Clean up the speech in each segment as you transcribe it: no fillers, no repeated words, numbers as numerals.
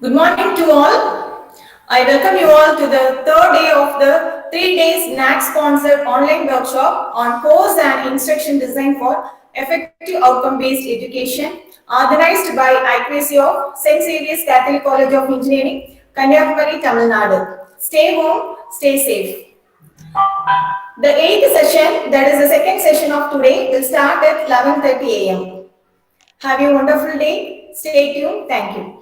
Good morning to all. I welcome you all to the third day of the 3 days NAC sponsored online workshop on course and instruction design for effective outcome based education organized by IQAC of St. Xavier's Catholic College of Engineering, Kanyakumari, Tamil Nadu. Stay home, stay safe. The eighth session, that is the second session of today, will start at 11:30 a.m. Have a wonderful day. Stay tuned. Thank you.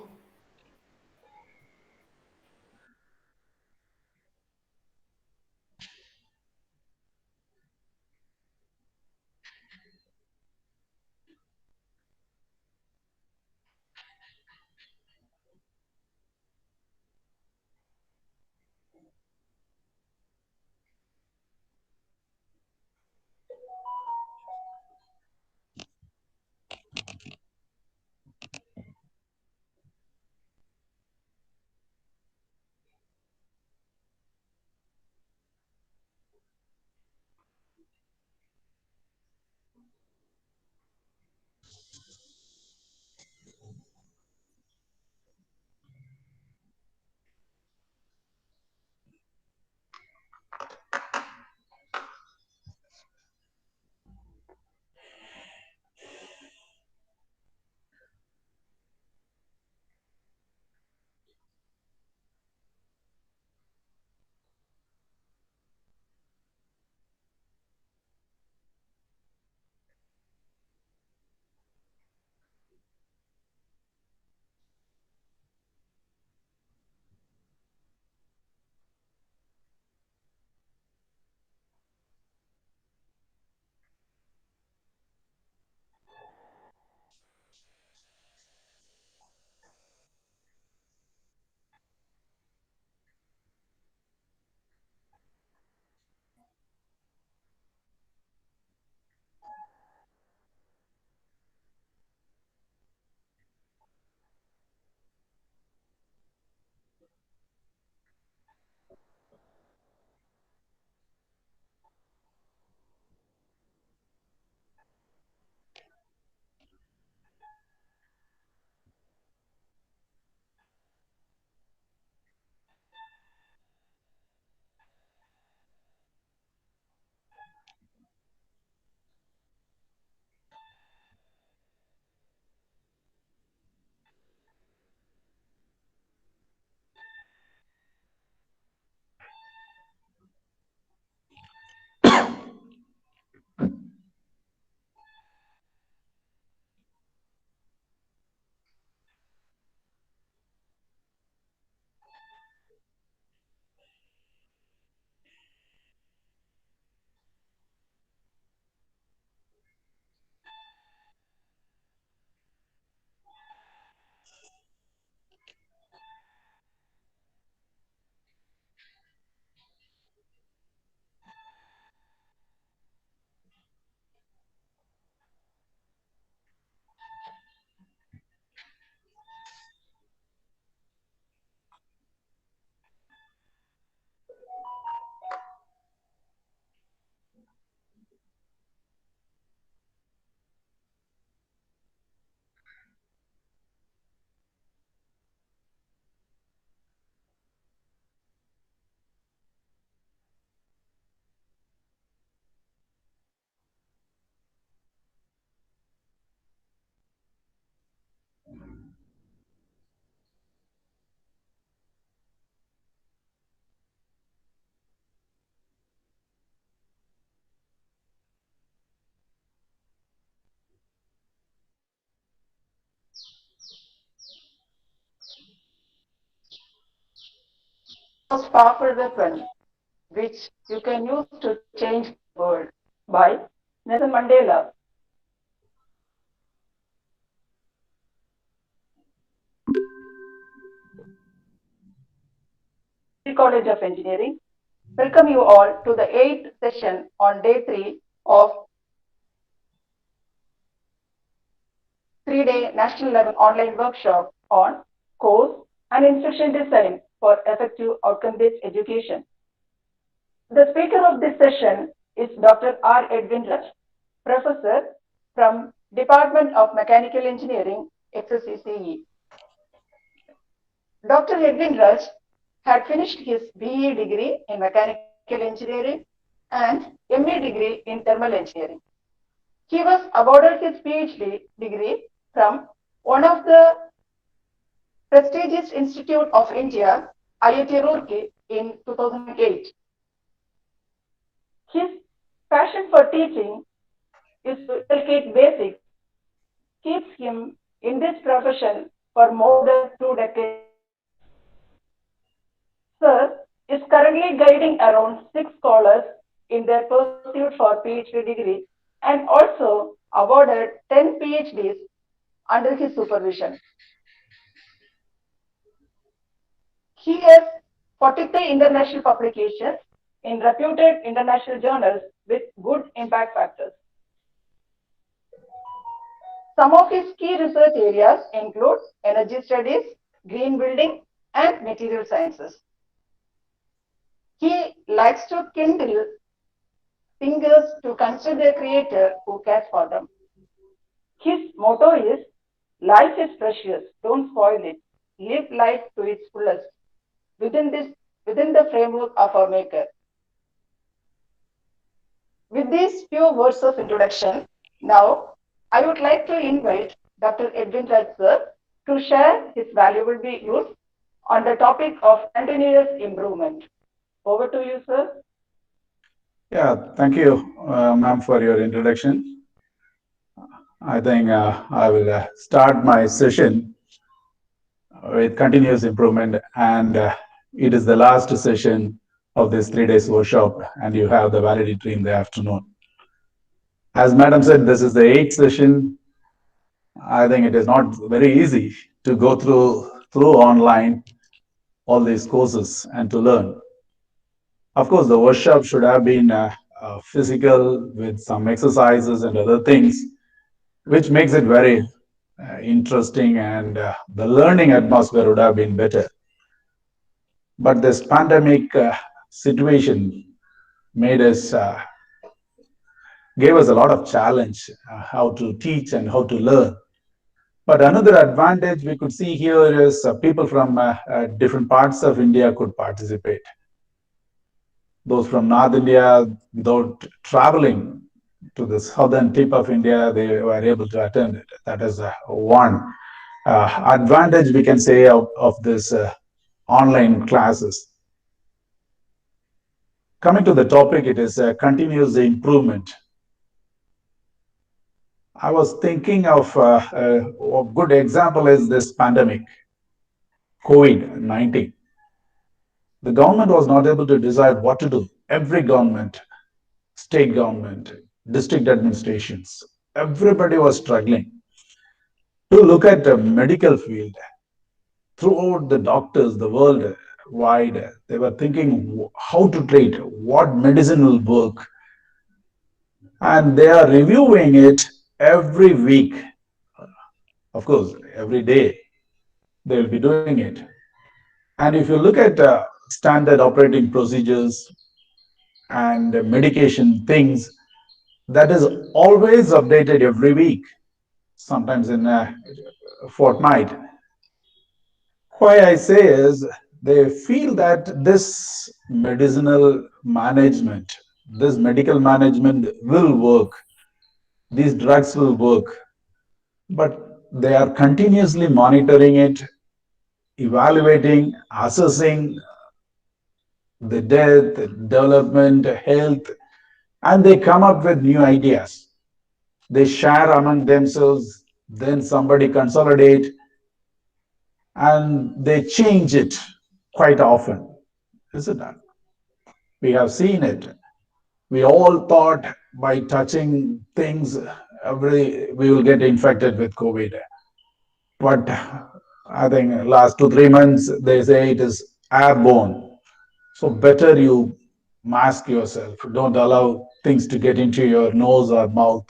Most powerful weapon which you can use to change the world by Nelson Mandela. College of Engineering. Welcome you all to the 8th session on day 3 of 3-day national level online workshop on course and instruction design for effective outcome-based education. The speaker of this session is Dr. R. Edwin Raj, Professor from Department of Mechanical Engineering, XSCCE. Dr. Edwin Raj had finished his BE degree in mechanical engineering and ME degree in thermal engineering. He was awarded his PhD degree from one of the prestigious Institute of India, IIT Roorkee, in 2008. His passion for teaching is to inculcate basics keeps him in this profession for more than 2 decades now. Sir is currently guiding around 6 scholars in their pursuit for PhD degree and also awarded 10 PhDs under his supervision. He has 43 international publications in reputed international journals with good impact factors. Some of his key research areas include energy studies, green building, and material sciences. He likes to kindle thinkers to consider their creator who cares for them. His motto is life is precious, don't spoil it. Live life to its fullest within the framework of our maker. With these few words of introduction, now I would like to invite Dr. Edwin Raj sir to share his valuable views on the topic of continuous improvement. Over to you, sir. Yeah, thank you, ma'am, for your introduction. I think I will start my session with continuous improvement, and it is the last session of this 3 days workshop, and you have the validity in the afternoon. As Madam said, this is the eighth session. I think it is not very easy to go through online all these courses and to learn. Of course, the workshop should have been physical with some exercises and other things, which makes it very interesting, and the learning atmosphere would have been better. But this pandemic situation made us, gave us a lot of challenge how to teach and how to learn. But another advantage we could see here is people from different parts of India could participate. Those from North India, without traveling to the southern tip of India, they were able to attend it. That is one advantage we can say of this online classes. Coming to the topic, it is continuous improvement. I was thinking of a good example is this pandemic, COVID-19. The government was not able to decide what to do. Every government, state government, district administrations, everybody was struggling to look at the medical field. Throughout the doctors, the world wide, they were thinking how to treat, what medicine will work. And they are reviewing it every week. Of course, every day they will be doing it. And if you look at standard operating procedures and medication things, that is always updated every week, sometimes in a fortnight. Why I say is they feel that this medicinal management, this medical management will work, these drugs will work, but they are continuously monitoring it, evaluating, assessing the death, development, health, and they come up with new ideas. They share among themselves, then somebody consolidate, and they change it quite often, isn't that? We have seen it. We all thought by touching things, we will get infected with COVID. But I think last 2 3 months they say it is airborne. So better you mask yourself. Don't allow things to get into your nose or mouth.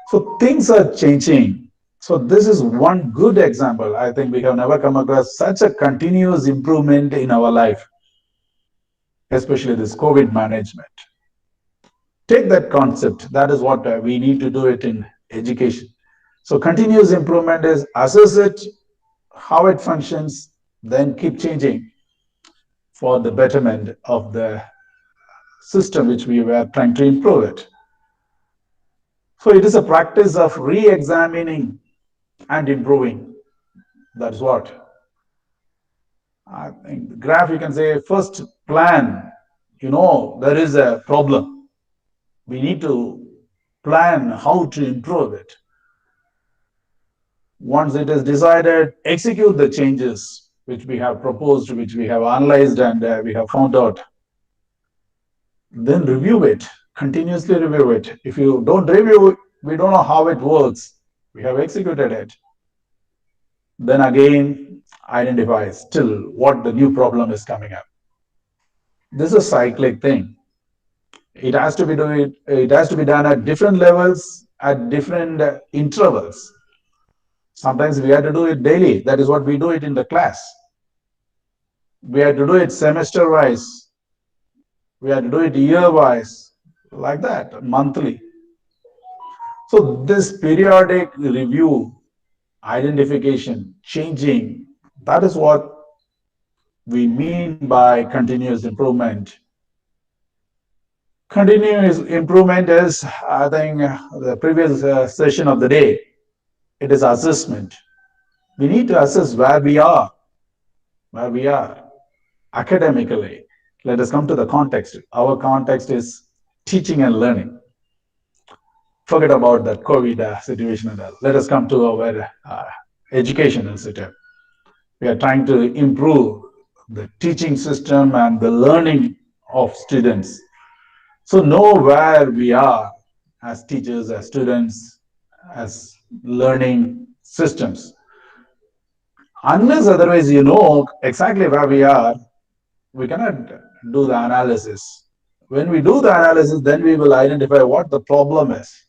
So things are changing. So this is one good example. I think we have never come across such a continuous improvement in our life, especially this COVID management. Take that concept. That is what we need to do it in education. So continuous improvement is assess it, how it functions, then keep changing for the betterment of the system which we were trying to improve it. So it is a practice of re-examining and improving. That's what I think. The graph, you can say, first plan. There is a problem. We need to plan how to improve it. Once it is decided, execute the changes which we have proposed, which we have analyzed and we have found out. Then review it, continuously review it. If you don't review, we don't know how it works. We have executed it. Then again, identify still what the new problem is coming up. This is a cyclic thing. It has to be done at different levels, at different intervals. Sometimes we have to do it daily. That is what we do it in the class. We have to do it semester wise. We have to do it year wise, like that, monthly. So this periodic review, identification, changing, that is what we mean by continuous improvement. Continuous improvement is, I think, the previous session of the day, it is assessment. We need to assess where we are academically. Let us come to the context. Our context is teaching and learning. Forget about that COVID situation and all. Let us come to our educational setup. We are trying to improve the teaching system and the learning of students. So know where we are as teachers, as students, as learning systems. Unless otherwise you know exactly where we are, we cannot do the analysis. When we do the analysis, then we will identify what the problem is.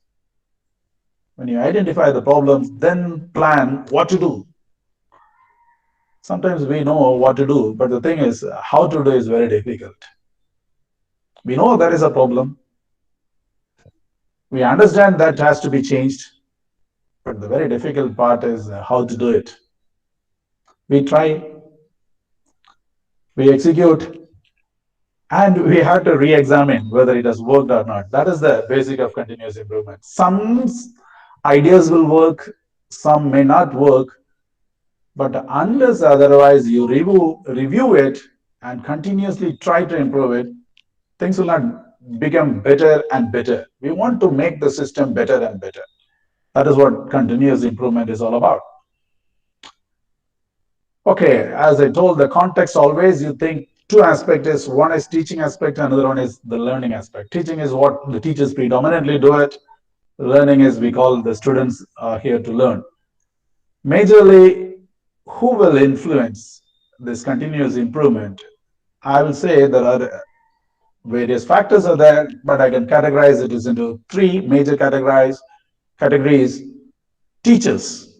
When you identify the problems, then plan what to do. Sometimes we know what to do, but the thing is, how to do is very difficult. We know there is a problem. We understand that has to be changed, but the very difficult part is how to do it. We try, we execute, and we have to re-examine whether it has worked or not. That is the basic of continuous improvement. Some ideas will work, some may not work, but unless otherwise you review it and continuously try to improve it, things will not become better and better. We want to make the system better and better. That is what continuous improvement is all about. Okay, as I told, the context always you think two aspects is one is teaching aspect, another one is the learning aspect. Teaching is what the teachers predominantly do it. Learning is we call the students are here to learn. Majorly, who will influence this continuous improvement? I will say there are various factors are there, but I can categorize it into three major categories. Teachers.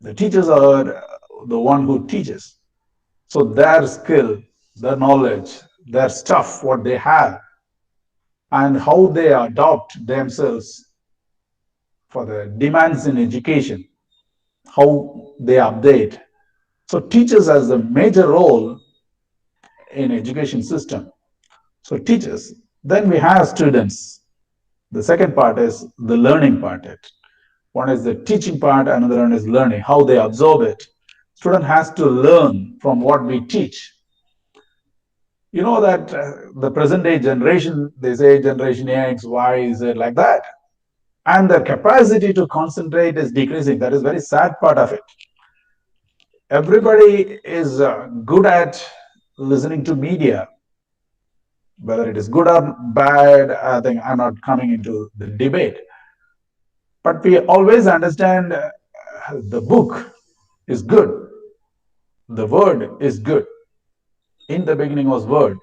The teachers are the one who teaches. So their skill, their knowledge, their stuff, what they have, and how they adopt themselves for the demands in education, how they update. So teachers has a major role in education system. So teachers. Then we have students. The second part is the learning part. One is the teaching part, another one is learning, how they absorb it. Student has to learn from what we teach. You know that the present day generation, they say generation X, Y, Z, like that. And their capacity to concentrate is decreasing. That is very sad part of it. Everybody is good at listening to media. Whether it is good or bad, I think I'm not coming into the debate. But we always understand the book is good. The word is good. In the beginning was word.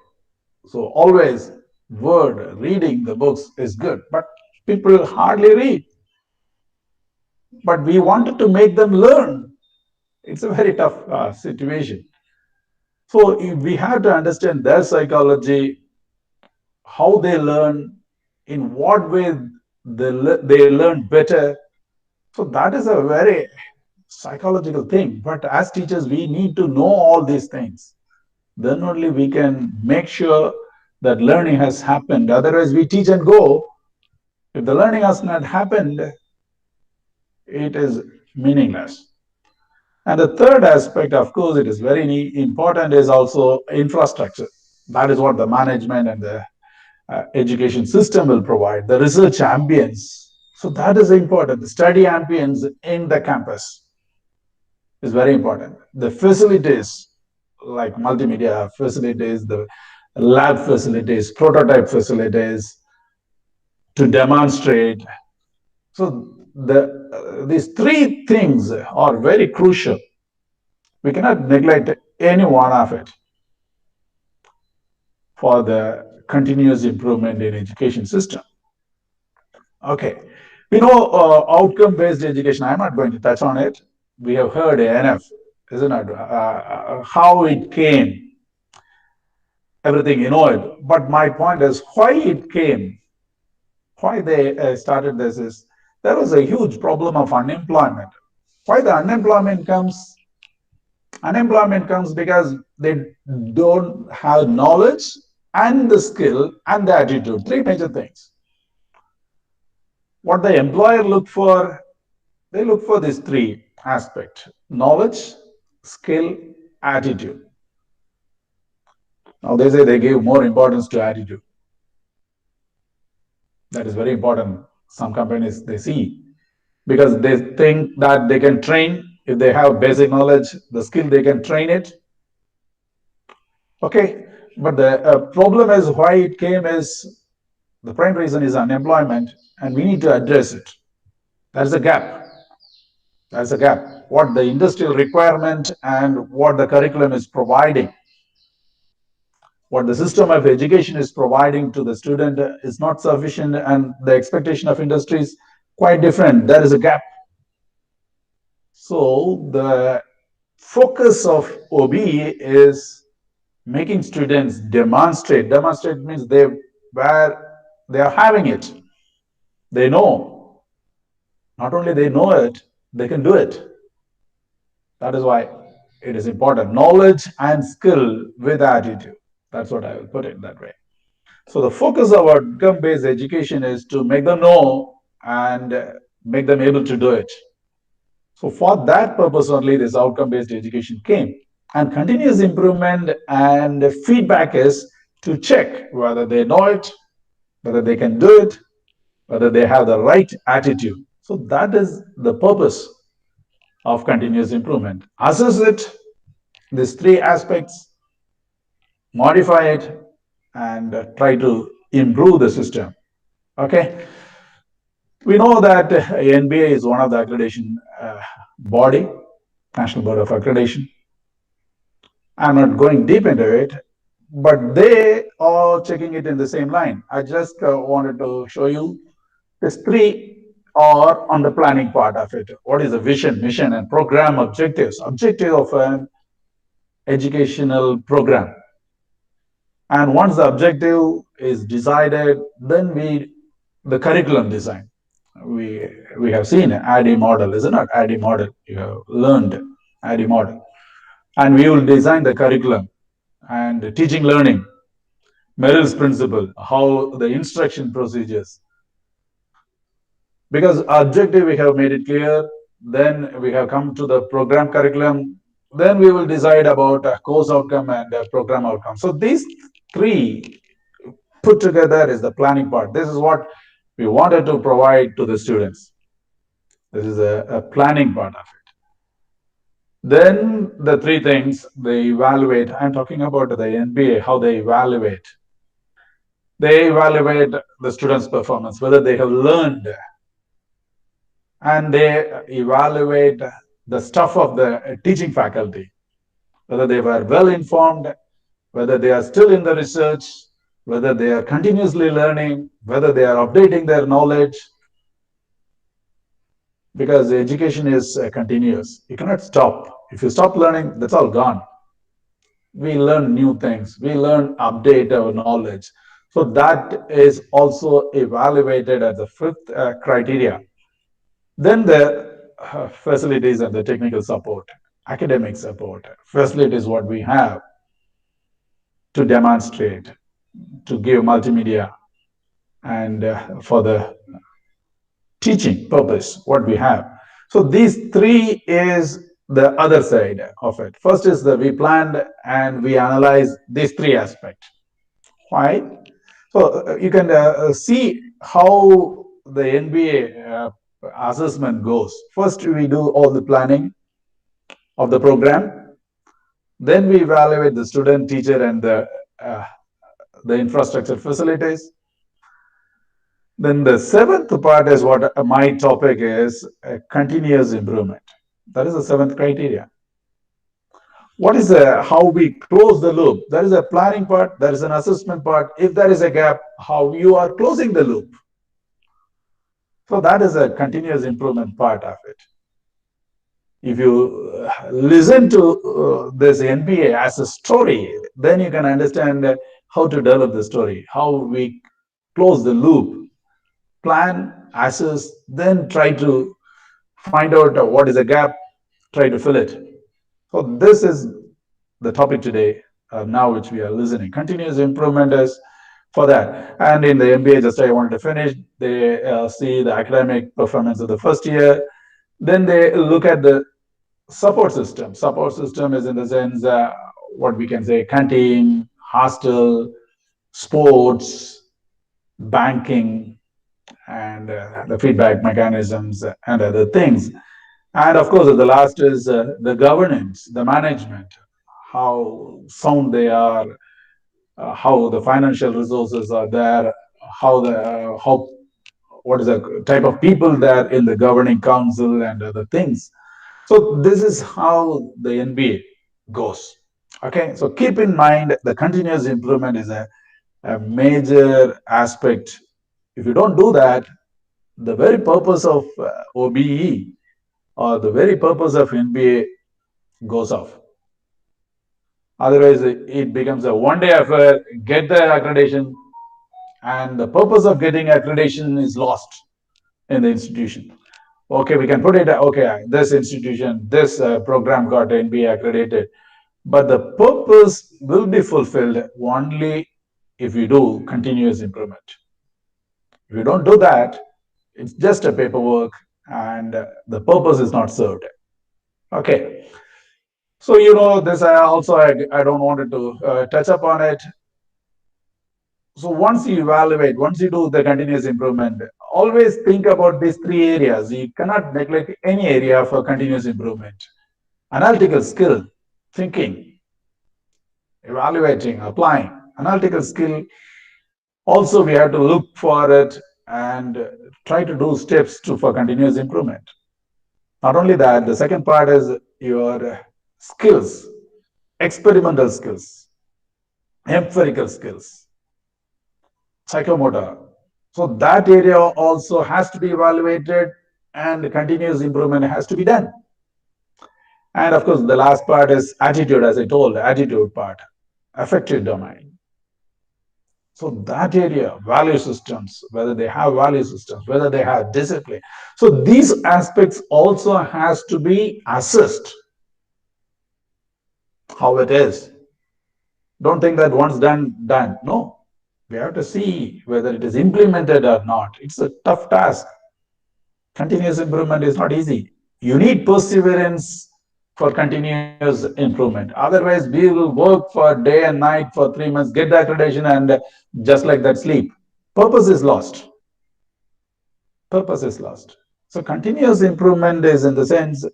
So always word, reading the books is good. But people hardly read. But we wanted to make them learn. It's a very tough situation. So we have to understand their psychology, how they learn, in what way they learn better. So that is a very psychological thing. But as teachers, we need to know all these things. Then only we can make sure that learning has happened. Otherwise, we teach and go. If the learning has not happened, it is meaningless. And the third aspect, of course, it is very important, is also infrastructure. That is what the management and the education system will provide, the research ambience. So that is important. The study ambience in the campus is very important. The facilities, like multimedia facilities, the lab facilities, prototype facilities to demonstrate. So these three things are very crucial. We cannot neglect any one of it for the continuous improvement in education system. Okay, we know outcome-based education. I'm not going to touch on it. We have heard enough, isn't it? How it came, everything you know it. But my point is why it came, why they started this is there was a huge problem of unemployment. Why the unemployment comes? Unemployment comes because they don't have knowledge and the skill and the attitude. Three major things. What the employer look for, they look for these three aspects: knowledge, skill, attitude. Now they say they give more importance to attitude. That is very important. Some companies they see because they think that they can train if they have basic knowledge, the skill they can train it. Okay, but the problem is why it came is the prime reason is unemployment, and we need to address it. There's a gap. There's a gap. What the industrial requirement and what the curriculum is providing, what the system of education is providing to the student is not sufficient, and the expectation of industry is quite different. There is a gap. So the focus of OB is making students demonstrate. Demonstrate means they are having it. They know. Not only they know it, they can do it. That is why it is important. Knowledge and skill with attitude. That's what I will put it that way. So the focus of outcome-based education is to make them know and make them able to do it. So for that purpose only this outcome-based education came. And continuous improvement and feedback is to check whether they know it, whether they can do it, whether they have the right attitude. So that is the purpose of continuous improvement. Assess it, these three aspects, modify it, and try to improve the system. Okay. We know that NBA is one of the accreditation body, National Board of Accreditation. I'm not going deep into it, but they are checking it in the same line. I just wanted to show you these three are on the planning part of it. What is the vision, mission, and program objectives? Objective of an educational program. And once the objective is decided, then the curriculum design. We have seen ADDIE model, isn't it? ADDIE model. You have learned ADDIE model. And we will design the curriculum and teaching learning, Merrill's principle, how the instruction procedures. Because objective we have made it clear, then we have come to the program curriculum, then we will decide about a course outcome and a program outcome. So these three put together is the planning part. This is what we wanted to provide to the students. This is a planning part of it. Then the three things they evaluate. I'm talking about the NBA, how they evaluate. They evaluate the students' performance, whether they have learned, and they evaluate the stuff of the teaching faculty, whether they were well informed, whether they are still in the research, whether they are continuously learning, whether they are updating their knowledge, because education is continuous. You cannot stop. If you stop learning, that's all gone. We learn new things. We learn, update our knowledge. So that is also evaluated as the fifth criteria. Then the facilities and the technical support, academic support. Facilities what we have to demonstrate, to give multimedia, and for the teaching purpose, what we have. So these three is the other side of it. First is that we planned and we analyze these three aspects. Why? So you can see how the NBA assessment goes. First, we do all the planning of the program. Then we evaluate the student, teacher, and the infrastructure facilities. Then the seventh part is what my topic is, continuous improvement. That is the seventh criteria. What is how we close the loop? There is a planning part, there is an assessment part. If there is a gap, how you are closing the loop. So that is a continuous improvement part of it. If you listen to this NBA as a story, then you can understand how to develop the story, how we close the loop, plan, assess, then try to find out what is a gap, try to fill it. So this is the topic today, now which we are listening. Continuous improvement is for that. And in the MBA, just I wanted to finish, they see the academic performance of the first year. Then they look at the support system. Support system is in the sense what we can say canteen, hostel, sports, banking, and the feedback mechanisms and other things. And of course, the last is the governance, the management, how sound they are, how the financial resources are there, how what is the type of people there in the governing council and other things. So this is how the NBA goes. Okay, so keep in mind the continuous improvement is a major aspect. If you don't do that, the very purpose of OBE or the very purpose of NBA goes off. Otherwise, it becomes a one-day affair, get the accreditation, and the purpose of getting accreditation is lost in the institution. Okay, we can put it, okay, this institution, this program got NBA accredited, but the purpose will be fulfilled only if you do continuous improvement. If you don't do that, it's just a paperwork and the purpose is not served. Okay. So, you know, this I don't want to touch upon it. So once you evaluate, once you do the continuous improvement, always think about these three areas. You cannot neglect any area for continuous improvement. Analytical skill, thinking, evaluating, applying. Analytical skill, also we have to look for it and try to do steps for continuous improvement. Not only that, the second part is your skills, experimental skills, empirical skills, psychomotor. So that area also has to be evaluated and continuous improvement has to be done. And of course, the last part is attitude, as I told, attitude part, affective domain. So that area, value systems, whether they have value systems, whether they have discipline. So these aspects also has to be assessed how it is. Don't think that once done, done. No, we have to see whether it is implemented or not. It's a tough task. Continuous improvement is not easy. You need perseverance for continuous improvement. Otherwise, we will work for day and night for 3 months, get the accreditation, and just like that, sleep. Purpose is lost. Purpose is lost. So continuous improvement is in the sense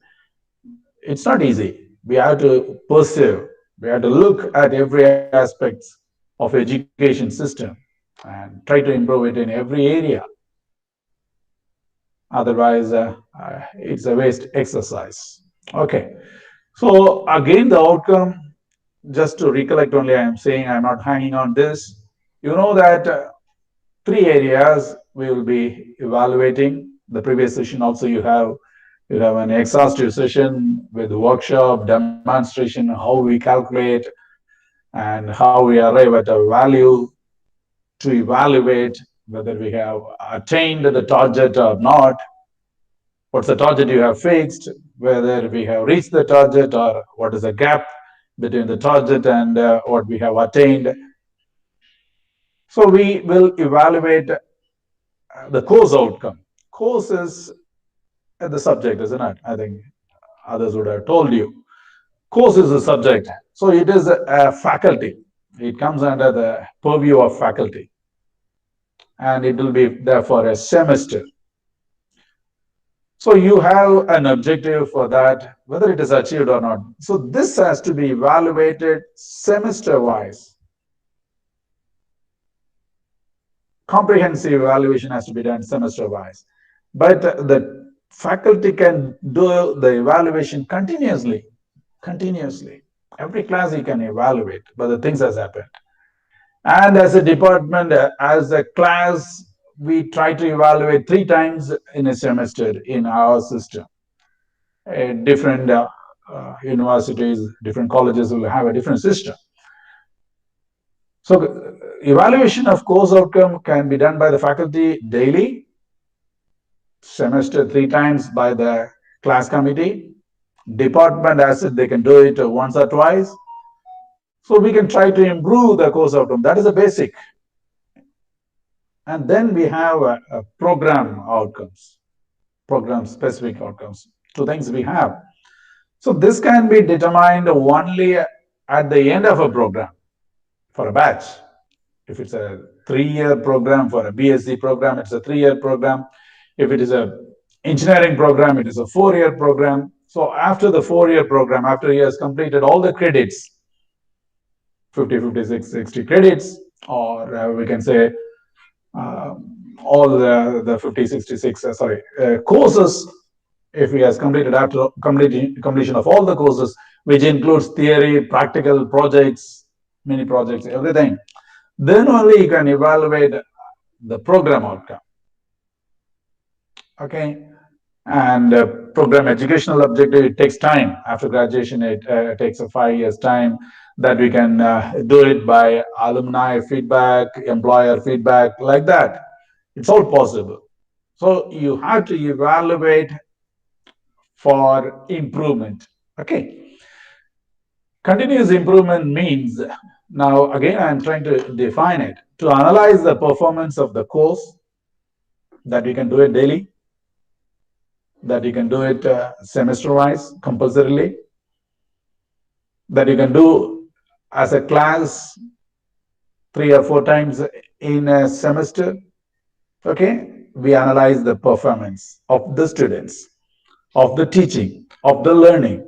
it's not easy. We have to pursue. We have to look at every aspect of education system and try to improve it in every area. Otherwise, it's a waste exercise. Okay. So again, the outcome, just to recollect only, I am saying I'm not hanging on this. You know that three areas we will be evaluating. The previous session also you have an exhaustive session with workshop, demonstration, how we calculate and how we arrive at a value to evaluate whether we have attained the target or not. what's the target you have fixed, whether we have reached the target or what is the gap between the target and what we have attained. So we will evaluate the course outcome. Course is the subject, isn't it? I think others would have told you. Course is the subject. So it is a faculty. It comes under the purview of faculty. And it will be there for a semester. So you have an objective for that, whether it is achieved or not. So this has to be evaluated semester-wise. Comprehensive evaluation has to be done semester-wise. But the faculty can do the evaluation continuously. Every class you can evaluate, but the things has happened. And as a department, as a class, we try to evaluate 3 times in a semester in our system. Different universities, different colleges will have a different system. So evaluation of course outcome can be done by the faculty daily, semester 3 times by the class committee. Department as it, they can do it once or twice. So we can try to improve the course outcome. That is the basic. And then we have program outcomes, program specific outcomes. 2 things we have. So this can be determined only at the end of a program for a batch. If it's a 3-year program for a BSc program, it's a 3-year program. If it is a engineering program, it is a 4-year program. So after the 4-year program, after he has completed all the credits, 50, 56, 60 credits, or we can say all the 50, 66, courses, if he has completed after completion of all the courses, which includes theory, practical projects, mini projects, everything, then only you can evaluate the program outcome. Okay, and program educational objective, it takes time. After graduation, it takes a 5 years time that we can do it by alumni feedback, employer feedback, like that. It's all possible. So you have to evaluate for improvement. Okay. Continuous improvement means, now again I'm trying to define it, to analyze the performance of the course, that you can do it daily, that you can do it semester-wise, compulsorily, that you can do as a class 3 or 4 times in a semester. Okay, we analyze the performance of the students, of the teaching, of the learning,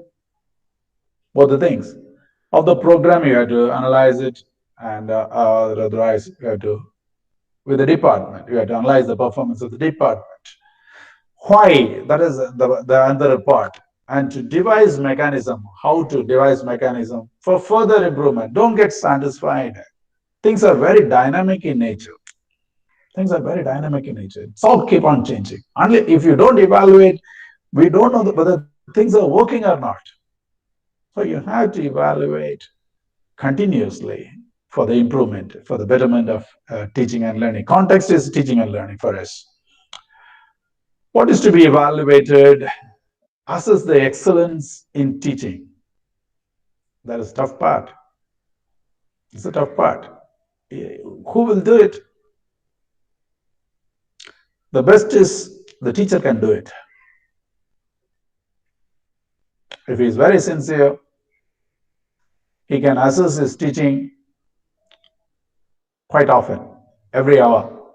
both the things. Of the program, you have to analyze it, and otherwise you have to, with the department, you have to analyze the performance of the department. Why? That is the other part. And to devise mechanism, how to devise mechanism for further improvement. Don't get satisfied. Things are very dynamic in nature. Things are very dynamic in nature. It's all keep on changing. Only if you don't evaluate, we don't know whether things are working or not. So you have to evaluate continuously for the improvement, for the betterment of teaching and learning. Context is teaching and learning for us. What is to be evaluated? Assess the excellence in teaching. That is tough part. It's a tough part. Who will do it? The best is the teacher can do it. If he is very sincere, he can assess his teaching quite often, every hour,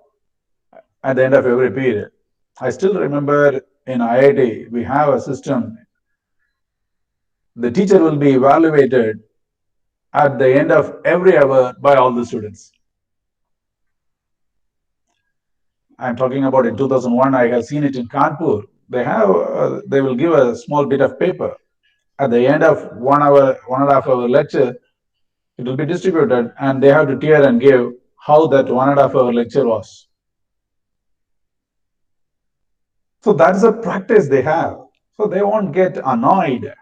at the end of every period. I still remember in IIT, we have a system. The teacher will be evaluated at the end of every hour by all the students. I'm talking about in 2001, I have seen it in Kanpur. They will give a small bit of paper. At the end of 1 hour, 1.5 hour lecture, it will be distributed, and they have to tier and give how that 1.5 hour lecture was. So that's a practice they have. So they won't get annoyed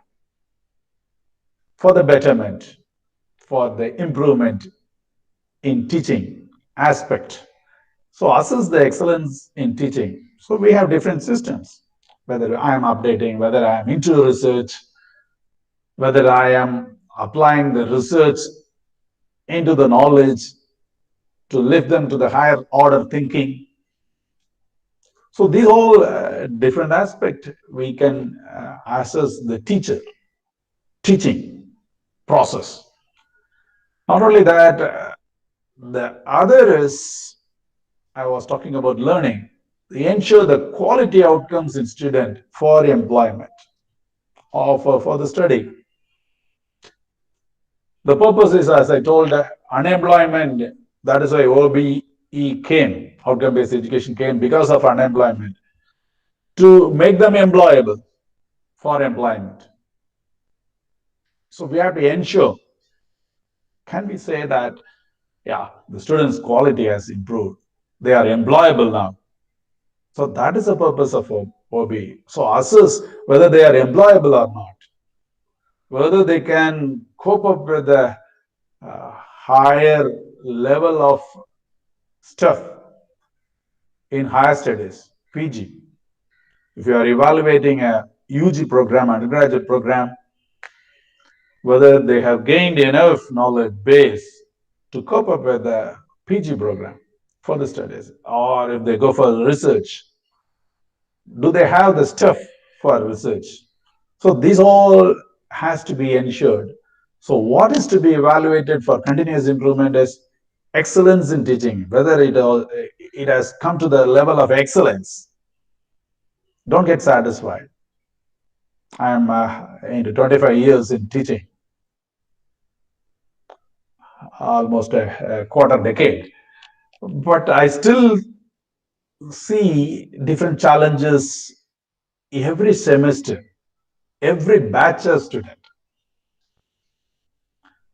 for the betterment, for the improvement in teaching aspect. So assess the excellence in teaching. So we have different systems. whether I am updating, whether I am into research, whether I am applying the research into the knowledge to lift them to the higher order thinking. So these all different aspects we can assess the teacher teaching process. Not only that, the other is I was talking about learning. They ensure the quality outcomes in student for employment or for the study. The purpose is, as I told, unemployment. That is why OBE came, outcome-based education came because of unemployment, to make them employable for employment. So we have to ensure, can we say that, yeah, the students' quality has improved. They are employable now. So that is the purpose of OBE. So assess whether they are employable or not, whether they can cope up with the higher level of stuff in higher studies, PG. If you are evaluating a UG program, undergraduate program, whether they have gained enough knowledge base to cope up with the PG program for the studies, or if they go for research, do they have the stuff for research? So this all has to be ensured. So what is to be evaluated for continuous improvement is excellence in teaching, whether it has come to the level of excellence. Don't get satisfied. I'm into 25 years in teaching, almost a quarter decade. But I still see different challenges every semester, every batch of student.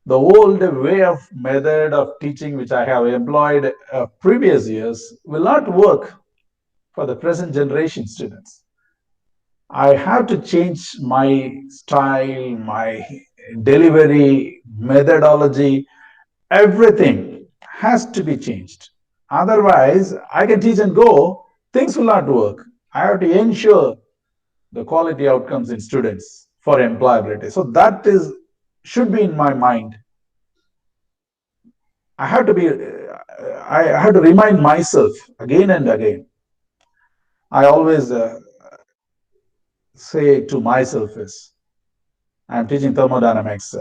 The old way of method of teaching which I have employed previous years will not work for the present generation students. I have to change my style, my delivery, methodology, everything has to be changed. Otherwise, I can teach and go, things will not work. I have to ensure the quality outcomes in students for employability. So that is should be in my mind. I have to be, I have to remind myself again and again. I always say to myself is, I'm teaching thermodynamics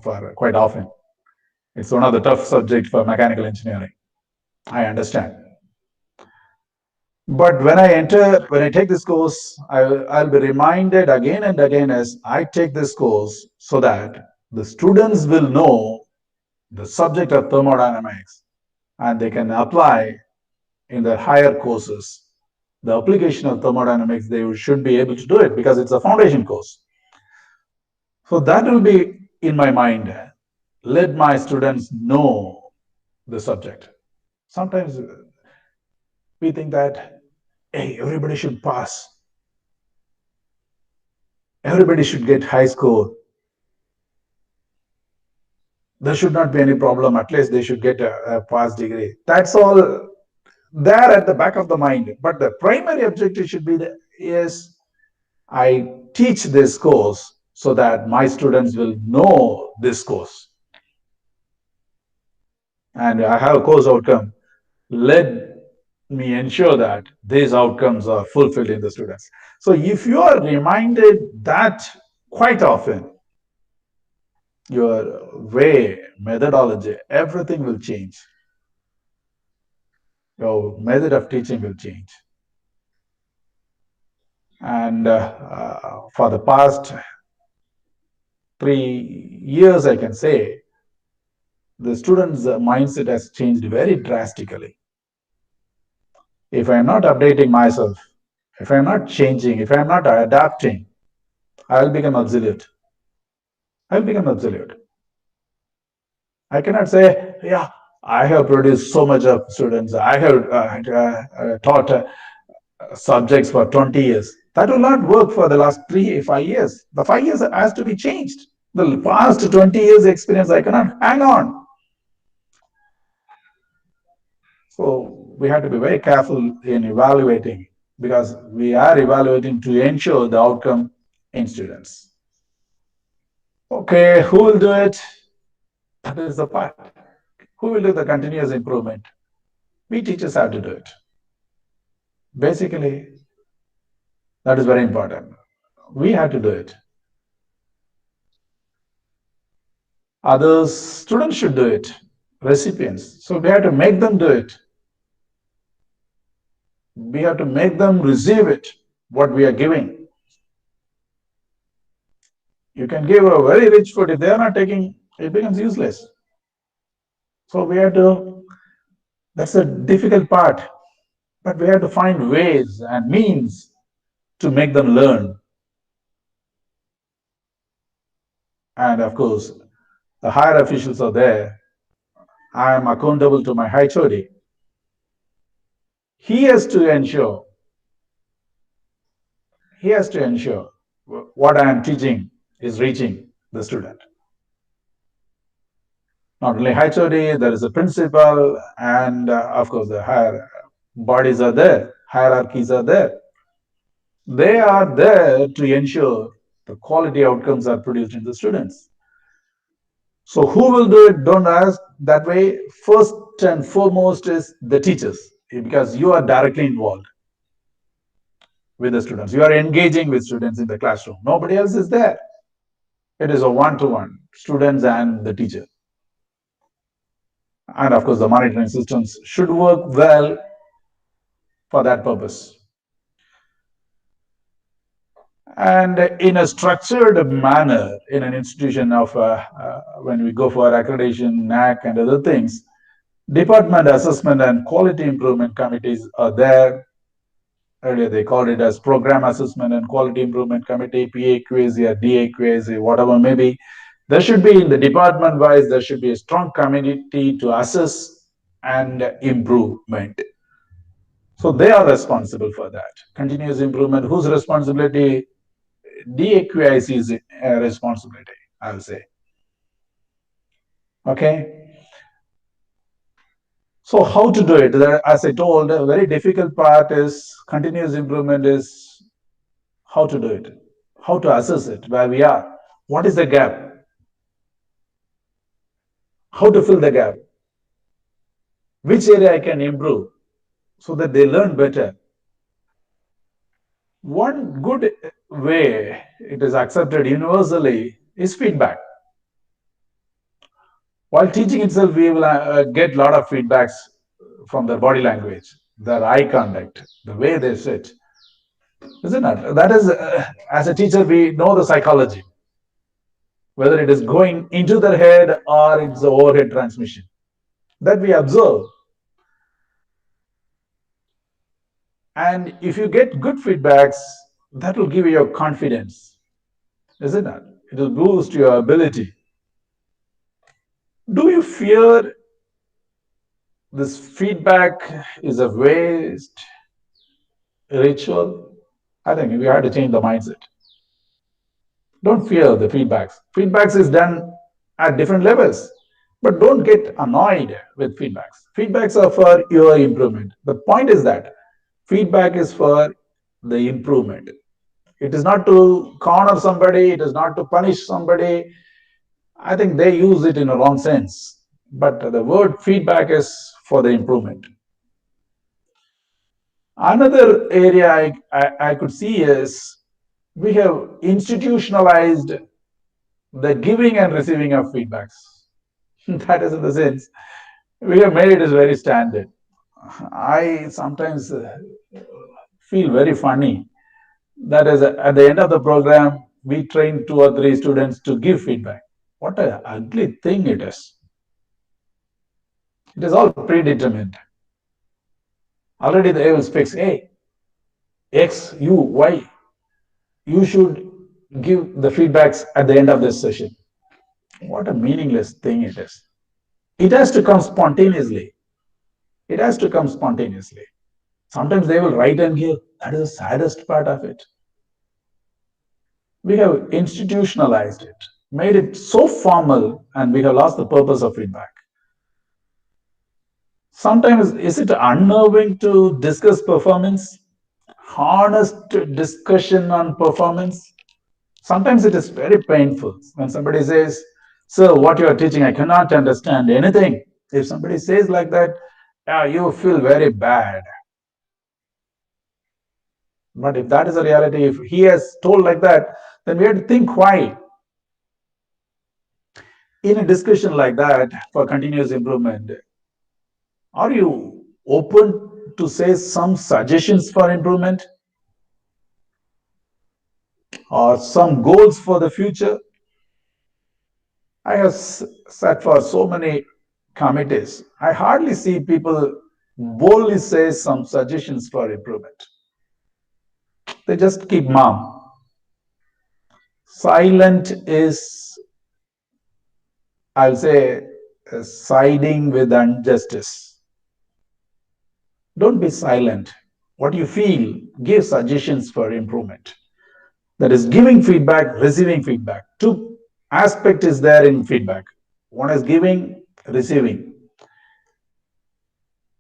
for quite often. It's one of the tough subjects for mechanical engineering. I understand. But when I take this course, I'll be reminded again and again as I take this course so that the students will know the subject of thermodynamics and they can apply in their higher courses the application of thermodynamics. They should be able to do it because it's a foundation course. So that will be in my mind. Let my students know the subject. Sometimes we think that, hey, everybody should pass, everybody should get high score, there should not be any problem, at least they should get a pass degree. That's all there at the back of the mind. But the primary objective should be is I teach this course so that my students will know this course. And I have a course outcome. Let me ensure that these outcomes are fulfilled in the students. So if you are reminded that quite often, your way, methodology, everything will change. Your method of teaching will change. And for the past 3 years, I can say, the students' mindset has changed very drastically. If I'm not updating myself, if I'm not changing, if I'm not adapting, I'll become obsolete. I'll become obsolete. I cannot say, yeah, I have produced so much of students. I have taught subjects for 20 years. That will not work for the last 5 years. The 5 years has to be changed. The past 20 years experience, I cannot hang on. So we have to be very careful in evaluating because we are evaluating to ensure the outcome in students. Okay, who will do it? That is the part. Who will do the continuous improvement? We teachers have to do it. Basically, that is very important. We have to do it. Others, students should do it, recipients. So we have to make them do it. We have to make them receive it, what we are giving. You can give a very rich food. If they are not taking, it becomes useless. So we have to, that's a difficult part, but we have to find ways and means to make them learn. And of course, the higher officials are there. I am accountable to my HOD. He has to ensure, he has to ensure what I am teaching is reaching the student. Not only HOD, there is a principal, and of course the higher bodies are there, hierarchies are there. They are there to ensure the quality outcomes are produced in the students. So who will do it? Don't ask that way. First and foremost is the teachers, because you are directly involved with the students. You are engaging with students in the classroom. Nobody else is there. It is a one-to-one, students and the teacher. And of course, the monitoring systems should work well for that purpose. And in a structured manner, in an institution of when we go for accreditation, NAC, and other things, department assessment and quality improvement committees are there. Earlier they called it as program assessment and quality improvement committee, PAQAC or DAQAC, whatever may be. There should be, in the department wise, there should be a strong committee to assess and improvement. So they are responsible for that. Continuous improvement, whose responsibility? DAQIC's responsibility, I will say. Okay. So how to do it? As I told, a very difficult part is continuous improvement is how to do it, how to assess it, where we are, what is the gap, how to fill the gap, which area I can improve so that they learn better. One good way it is accepted universally is feedback. While teaching itself, we will get a lot of feedbacks from their body language, their eye contact, the way they sit. Isn't it? That is, as a teacher, we know the psychology, whether it is going into their head or it's the overhead transmission. That we observe. And if you get good feedbacks, that will give you your confidence, isn't it? It will boost your ability. Do you fear this feedback is a waste ritual? I think we have to change the mindset. Don't fear the feedbacks. Feedbacks is done at different levels, but don't get annoyed with feedbacks. Feedbacks are for your improvement. The point is that feedback is for the improvement. It is not to corner somebody, it is not to punish somebody. I think they use it in a wrong sense. But the word feedback is for the improvement. Another area I could see is we have institutionalized the giving and receiving of feedbacks. That is in the sense we have made it as very standard. I sometimes feel very funny. That is, at the end of the program, we train 2 or 3 students to give feedback. What an ugly thing it is. It is all predetermined. Already they will speak, hey, X, you, Y, you should give the feedbacks at the end of this session. What a meaningless thing it is. It has to come spontaneously. It has to come spontaneously. Sometimes they will write and give. That is the saddest part of it. We have institutionalized it, made it so formal, and we have lost the purpose of feedback. Sometimes, is it unnerving to discuss performance? honest discussion on performance. Sometimes it is very painful when somebody says, "Sir, what you are teaching, I cannot understand anything." If somebody says like that, yeah, you feel very bad. But if that is a reality, if he has told like that, then we have to think why. In a discussion like that for continuous improvement, are you open to say some suggestions for improvement or some goals for the future? I have sat for so many committees. I hardly see people boldly say some suggestions for improvement. They just keep mum. Silent is, I'll say, siding with injustice. Don't be silent. What you feel, give suggestions for improvement. That is giving feedback, receiving feedback. Two aspect is there in feedback. One is giving, receiving.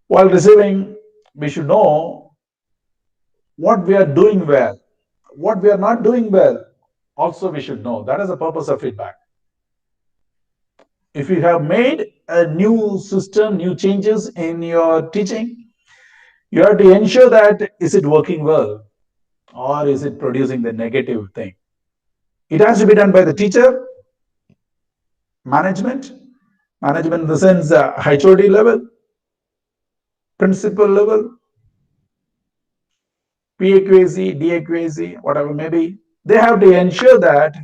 While receiving, we should know what we are doing well, what we are not doing well. Also, we should know. That is the purpose of feedback. If you have made a new system, new changes in your teaching, you have to ensure that is it working well or is it producing the negative thing. It has to be done by the teacher, management, management in the sense HOD level, principal level, PAQAC, DAQAC, whatever may be. They have to ensure that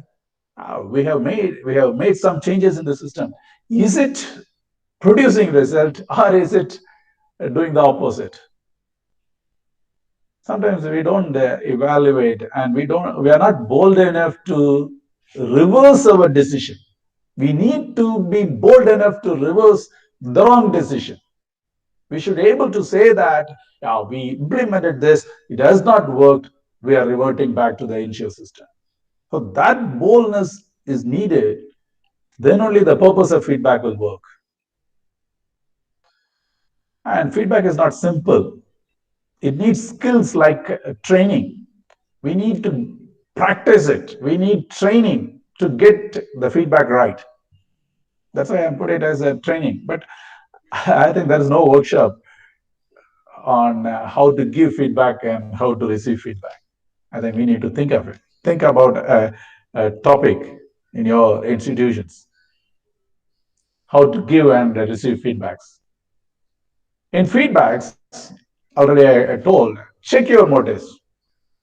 we have made some changes in the system. Is it producing result or is it doing the opposite? Sometimes we don't evaluate and we are not bold enough to reverse our decision. We need to be bold enough to reverse the wrong decision. We should be able to say that, yeah, we implemented this, it has not worked, we are reverting back to the initial system. So that boldness is needed. Then only the purpose of feedback will work. And feedback is not simple. It needs skills like training. We need to practice it. We need training to get the feedback right. That's why I put it as a training. But I think there is no workshop on how to give feedback and how to receive feedback. I think we need to think of it. Think about a topic in your institutions, how to give and receive feedbacks. In feedbacks, already I told, check your motives.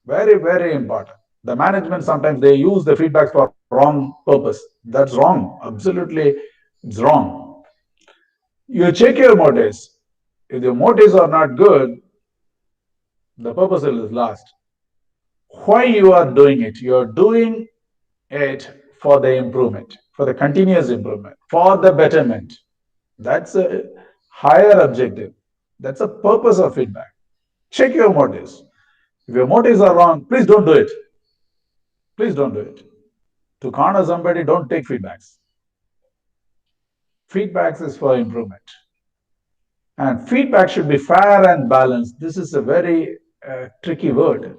Very, very important. The management sometimes they use the feedbacks for wrong purpose. That's wrong. Absolutely, it's wrong. You check your motives. If your motives are not good, the purpose is lost. Why you are doing it? You are doing it for the improvement, for the continuous improvement, for the betterment. That's a higher objective. That's a purpose of feedback. Check your motives. If your motives are wrong, please don't do it. Please don't do it. To corner somebody, don't take feedbacks. Feedbacks is for improvement. And feedback should be fair and balanced. This is a very tricky word.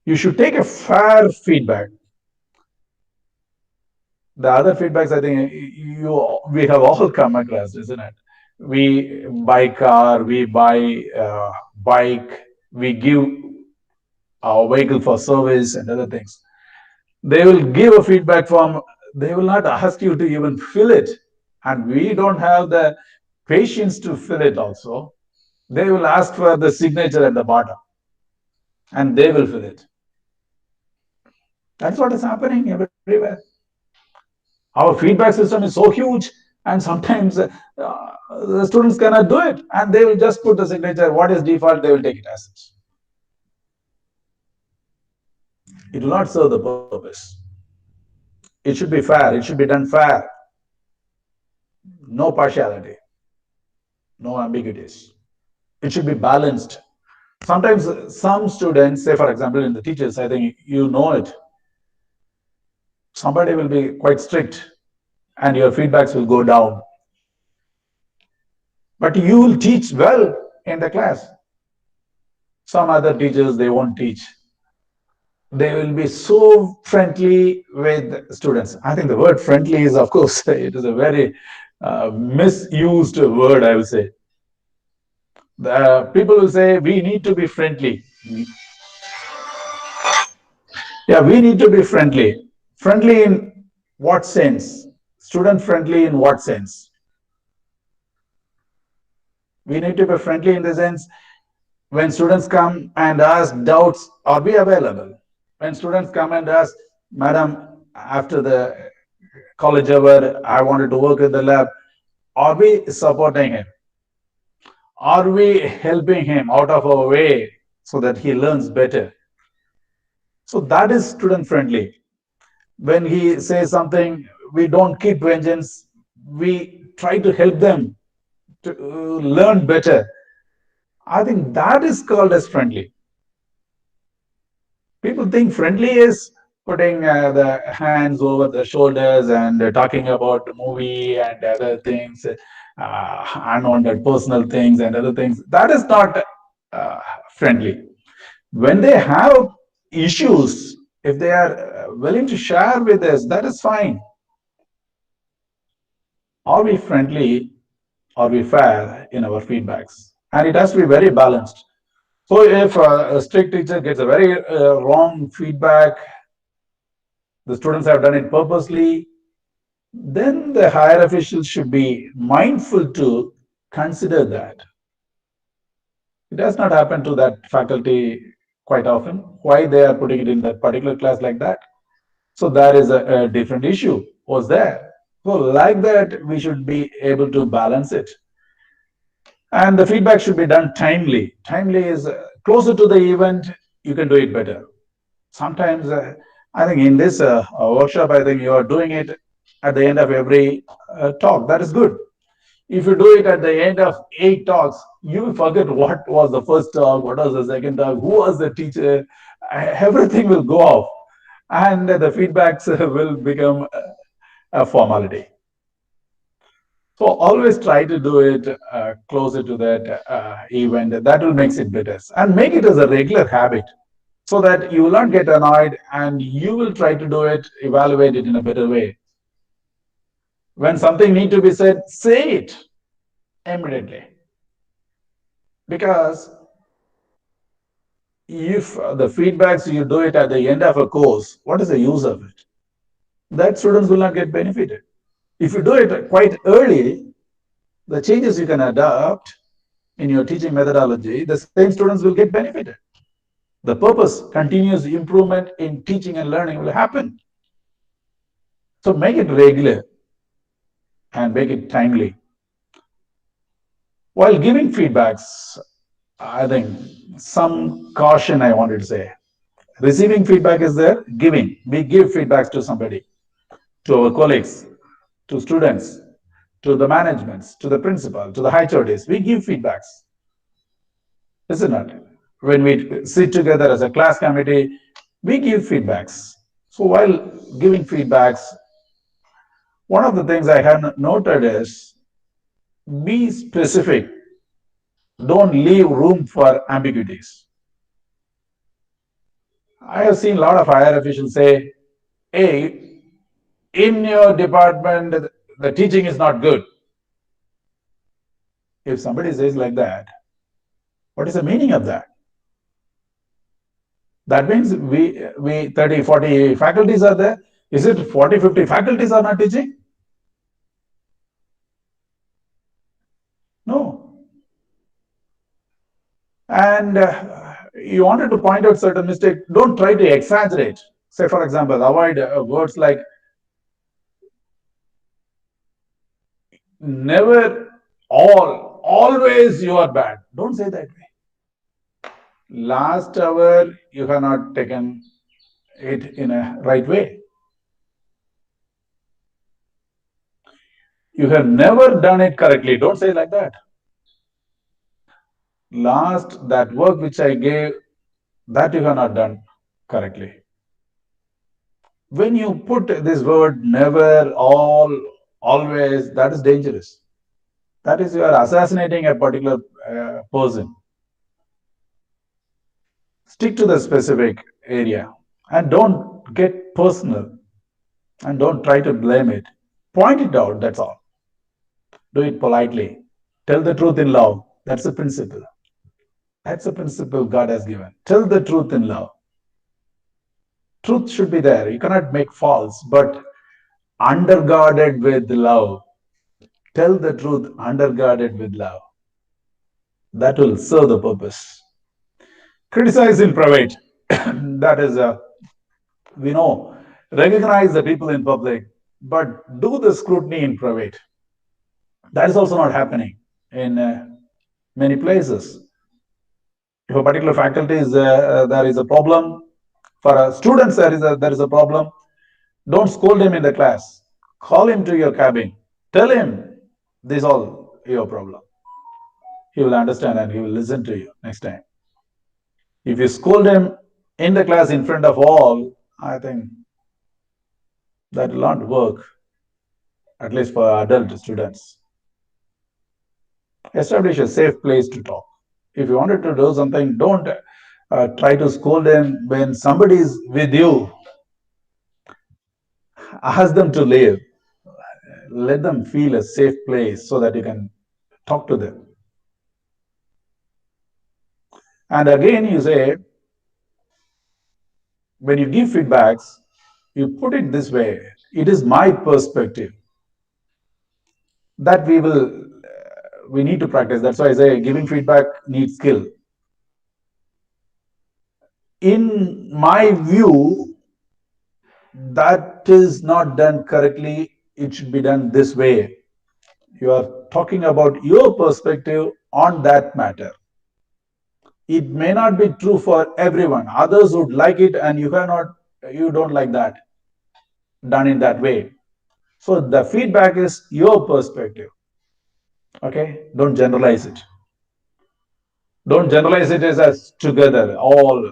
You should take a fair feedback. The other feedbacks, I think we have all come across, isn't it? We buy car, we buy bike, we give our vehicle for service and other things. They will give a feedback form. They will not ask you to even fill it, and we don't have the patience to fill it. Also, they will ask for the signature at the bottom, and they will fill it. That's what is happening everywhere. Our feedback system is so huge, and sometimes the students cannot do it, and they will just put the signature. What is default? They will take it as such. It will not serve the purpose. It should be fair. It should be done fair. No partiality, no ambiguities. It should be balanced. Sometimes some students, say for example in the teachers, I think you know it, somebody will be quite strict and your feedbacks will go down. But you will teach well in the class. Some other teachers, they won't teach. They will be so friendly with students. I think the word friendly is, of course, it is a very misused word, I will say. The people will say we need to be friendly. Yeah, we need to be friendly. Friendly in what sense? Student friendly in what sense? We need to be friendly in the sense when students come and ask doubts, are we available? When students come and ask, Madam, after the college hour, I wanted to work in the lab, are we supporting him? Are we helping him out of our way so that he learns better? So that is student friendly. When he says something, we don't keep vengeance, we try to help them to learn better. I think that is called as friendly. People think friendly is putting the hands over the shoulders and talking about movie and other things, unwanted personal things and other things. That is not friendly. When they have issues, if they are willing to share with us, that is fine. Are we friendly? Are we fair in our feedbacks? And it has to be very balanced. So if a strict teacher gets a very wrong feedback, the students have done it purposely, then the higher officials should be mindful to consider that. It does not happen to that faculty quite often. Why they are putting it in that particular class like that? So that is a different issue was there. So like that, we should be able to balance it. And the feedback should be done timely. Timely is closer to the event, you can do it better. Sometimes, I think in this workshop, I think you are doing it at the end of every talk. That is good. If you do it at the end of 8 talks, you will forget what was the first talk, what was the second talk, who was the teacher. Everything will go off, and the feedbacks will become a formality. So always try to do it closer to that event. That will make it better, and make it as a regular habit, so that you will not get annoyed and you will try to do it, evaluate it in a better way. When something need to be said, say it immediately. Because if the feedbacks you do it at the end of a course, what is the use of it? That students will not get benefited. If you do it quite early, the changes you can adopt in your teaching methodology, the same students will get benefited. The purpose, continuous improvement in teaching and learning will happen. So make it regular and make it timely. While giving feedbacks, I think some caution I wanted to say. Receiving feedback is there, giving. We give feedbacks to somebody, to our colleagues, to students, to the managements, to the principal, to the high authorities. We give feedbacks, isn't it? When we sit together as a class committee, we give feedbacks. So while giving feedbacks, one of the things I have noted is be specific. Don't leave room for ambiguities. I have seen a lot of higher officials say, hey, in your department, the teaching is not good. If somebody says like that, what is the meaning of that? That means we 30, 40 faculties are there. Is it 40, 50 faculties are not teaching? No. And you wanted to point out certain mistakes, don't try to exaggerate. Say, for example, avoid words like never, always you are bad. Don't say that way. Last hour, you have not taken it in a right way. You have never done it correctly. Don't say like that. Last, that work which I gave, that you have not done correctly. When you put this word never, always, that is dangerous. That is, you are assassinating a particular person. Stick to the specific area and don't get personal and don't try to blame it. Point it out, that's all. Do it politely. Tell the truth in love. That's the principle. That's the principle God has given. Tell the truth in love. Truth should be there. You cannot make false, but undergirded with love. Tell the truth undergirded with love. That will serve the purpose. Criticize in private. That is, we know, recognize the people in public, but do the scrutiny in private. That is also not happening in many places. If a particular faculty is there is a problem, for students there is a problem, don't scold him in the class. Call him to your cabin. Tell him this is all your problem. He will understand and he will listen to you next time. If you scold him in the class in front of all, I think that will not work, at least for adult students. Establish a safe place to talk. If you wanted to do something, don't try to scold him when somebody is with you. Ask them to leave. Let them feel a safe place so that you can talk to them. And again, you say, when you give feedbacks, you put it this way: it is my perspective. That we need to practice. That's why I say giving feedback needs skill. In my view, that is not done correctly. It should be done this way. You are talking about your perspective on that matter. It may not be true for everyone. Others would like it, and you don't like that done in that way. So the feedback is your perspective. Okay, don't generalize it. Don't generalize it as together, always,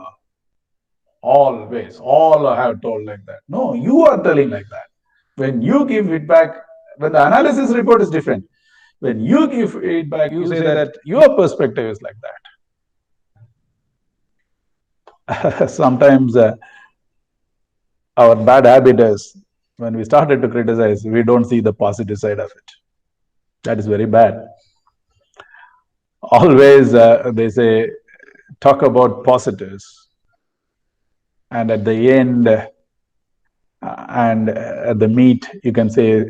all have told like that. No, you are telling like that. When you give feedback, when the analysis report is different, when you give feedback, you say that your perspective is like that. Sometimes our bad habit is when we started to criticize, we don't see the positive side of it. That is very bad. Always they say, talk about positives. And at the end, and at the meet, you can say,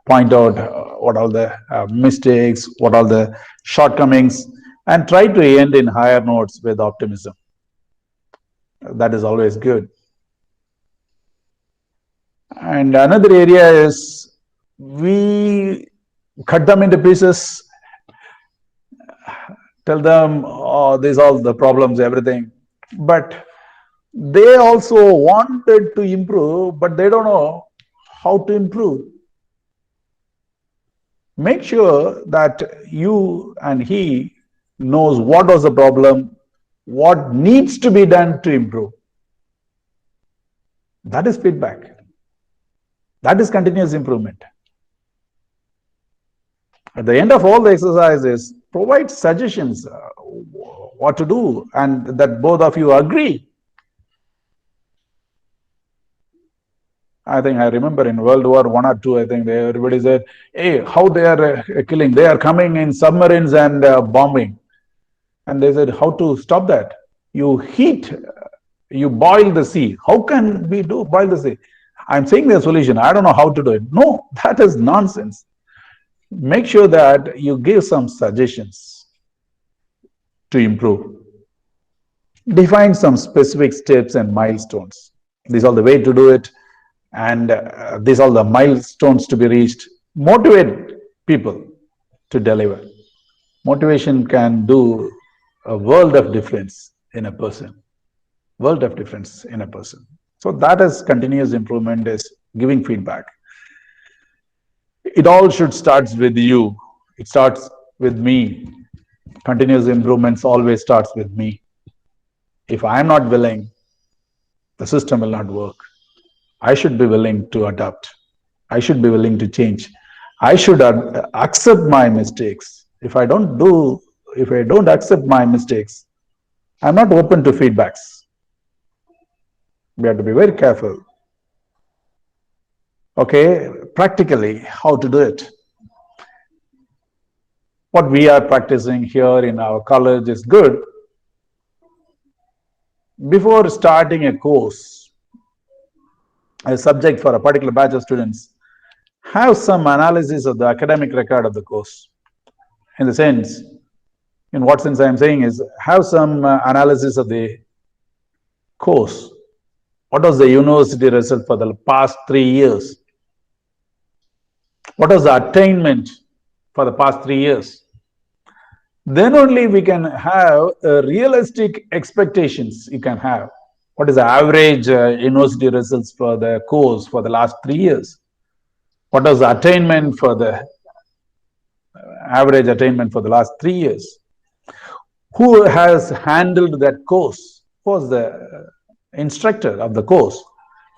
point out what all the mistakes, what all the shortcomings, and try to end in higher notes with optimism. That is always good. And another area is we cut them into pieces, tell them, oh, these are all the problems, everything. But they also wanted to improve, but they don't know how to improve. Make sure that you and he knows what was the problem, what needs to be done to improve. That is feedback. That is continuous improvement. At the end of all the exercises, provide suggestions what to do, and that both of you agree. I think I remember in World War I or II, I think everybody said, hey, how they are killing. They are coming in submarines and bombing. And they said, how to stop that? You heat, you boil the sea. How can we boil the sea? I'm saying the solution. I don't know how to do it. No, that is nonsense. Make sure that you give some suggestions to improve. Define some specific steps and milestones. These are the way to do it. And these are the milestones to be reached. Motivate people to deliver. Motivation can do a world of difference in a person. World of difference in a person. So that is continuous improvement, is giving feedback. It all should start with you. It starts with me. Continuous improvements always starts with me. If I am not willing, the system will not work. I should be willing to adapt. I should be willing to change. I should accept my mistakes. If I don't accept my mistakes, I'm not open to feedbacks. We have to be very careful. Okay, practically, how to do it? What we are practicing here in our college is good. Before starting a course, a subject for a particular batch of students, have some analysis of the academic record of the course. In the sense, in what sense I am saying is, have some analysis of the course. What was the university result for the past 3 years? What was the attainment for the past 3 years? Then only we can have realistic expectations. You can have what is the average university results for the course for the last 3 years? What was the attainment for the average attainment for the last 3 years? Who has handled that course? Who was the instructor of the course?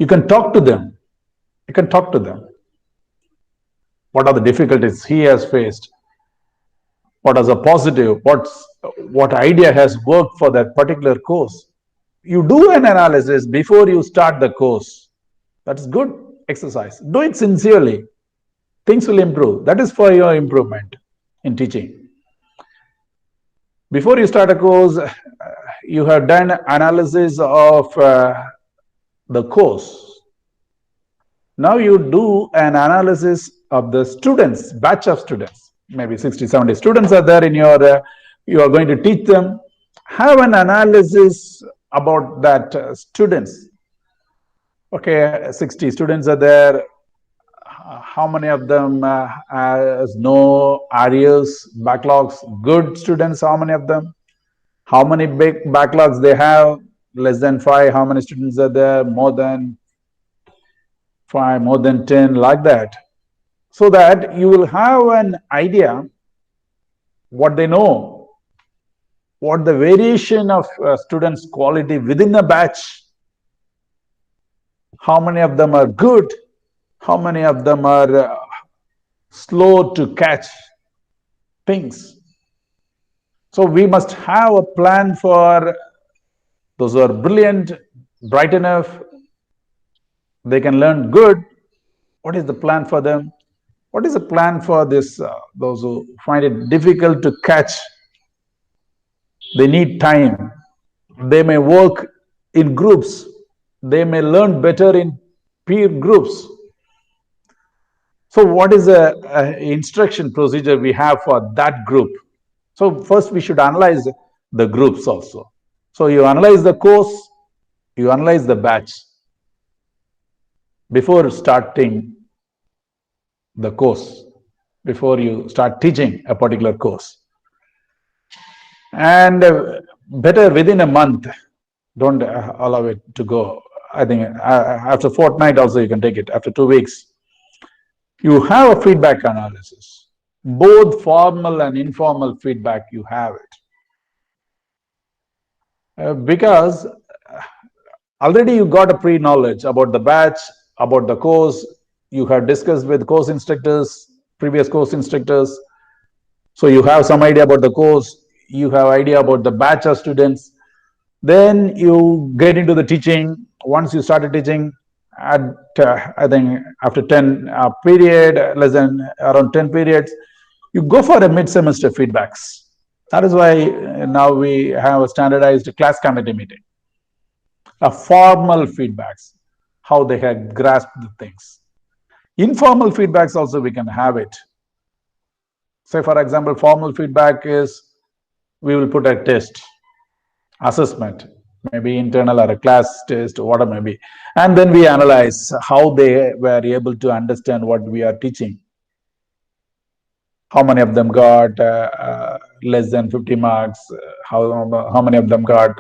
You can talk to them. You can talk to them. What are the difficulties he has faced? What is a positive? What idea has worked for that particular course? You do an analysis before you start the course. That's good exercise. Do it sincerely. Things will improve. That is for your improvement in teaching. Before you start a course, you have done analysis of the course. Now you do an analysis of the students, batch of students. Maybe 60, 70 students are there in your, you are going to teach them. Have an analysis about that students. Okay, 60 students are there. How many of them has no arrears, backlogs? Good students, how many of them? How many big backlogs they have? Less than 5. How many students are there? More than 5, more than 10, like that. So that you will have an idea what they know, what the variation of students' quality within a batch, how many of them are good, how many of them are slow to catch things. So we must have a plan for those who are brilliant, bright enough, they can learn good. What is the plan for them? What is the plan for this? Those who find it difficult to catch, they need time. They may work in groups. They may learn better in peer groups. So what is the instruction procedure we have for that group? So first we should analyze the groups also. So you analyze the course, you analyze the batch before starting the course, before you start teaching a particular course. And better within a month, don't allow it to go. I think after fortnight also you can take it, after 2 weeks. You have a feedback analysis, both formal and informal feedback, you have it. Because already you got a pre-knowledge about the batch, about the course, you have discussed with course instructors, previous course instructors. So you have some idea about the course, you have idea about the batch of students. Then you get into the teaching. Once you started teaching, at I think after 10 period, less than around 10 periods, you go for a mid-semester feedbacks. That is why now we have a standardized class committee meeting. A formal feedbacks, how they had grasped the things. Informal feedbacks also we can have it. Say for example, formal feedback is we will put a test, assessment, maybe internal or a class test, whatever may be. And then we analyze how they were able to understand what we are teaching. How many of them got less than 50 marks? How many of them got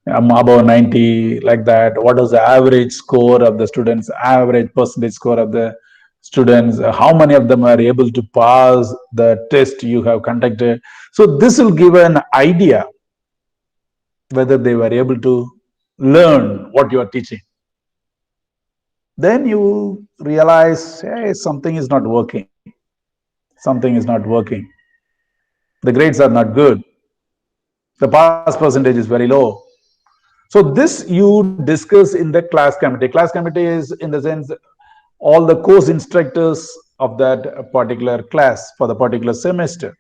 above 90, like that? What is the average score of the students, average percentage score of the students? How many of them are able to pass the test you have conducted? So this will give an idea whether they were able to learn what you are teaching. Then you realize, hey, something is not working. Something is not working. The grades are not good. The pass percentage is very low. So this you discuss in the class committee. Class committee is, in the sense, all the course instructors of that particular class for the particular semester.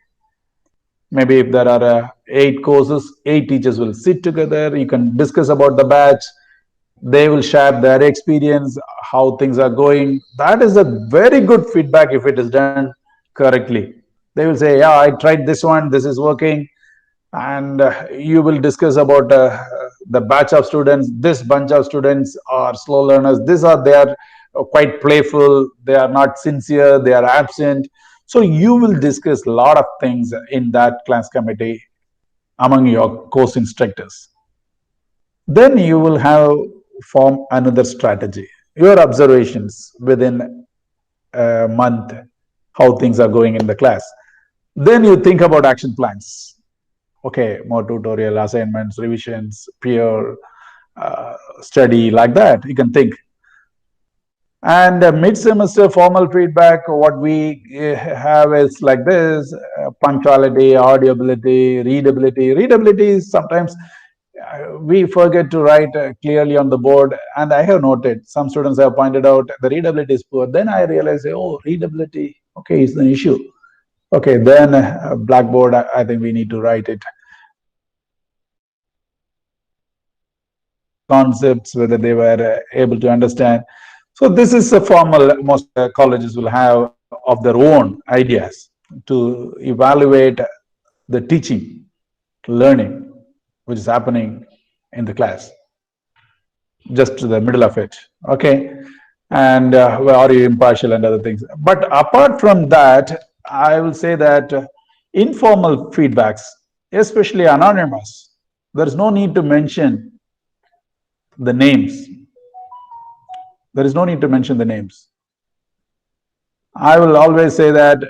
Maybe if there are 8 courses, 8 teachers will sit together. You can discuss about the batch. They will share their experience, how things are going. That is a very good feedback if it is done correctly. They will say, yeah, I tried this one, this is working. And you will discuss about the batch of students. This bunch of students are slow learners. They are quite playful. They are not sincere. They are absent. So you will discuss a lot of things in that class committee among your course instructors. Then you will have form another strategy. Your observations within a month, how things are going in the class. Then you think about action plans. Okay, more tutorial, assignments, revisions, peer study, like that. You can think. And mid-semester formal feedback, what we have is like this: punctuality, audibility, readability. Readability is sometimes we forget to write clearly on the board, and I have noted some students have pointed out the readability is poor. Then I realize, oh, readability, okay, is an issue. Okay, then Blackboard, I think we need to write it. Concepts, whether they were able to understand. So this is a formal, most colleges will have of their own ideas to evaluate the teaching, learning, which is happening in the class, just to the middle of it. Okay. And are you impartial and other things. But apart from that, I will say that informal feedbacks, especially anonymous, there is no need to mention the names. There is no need to mention the names. I will always say that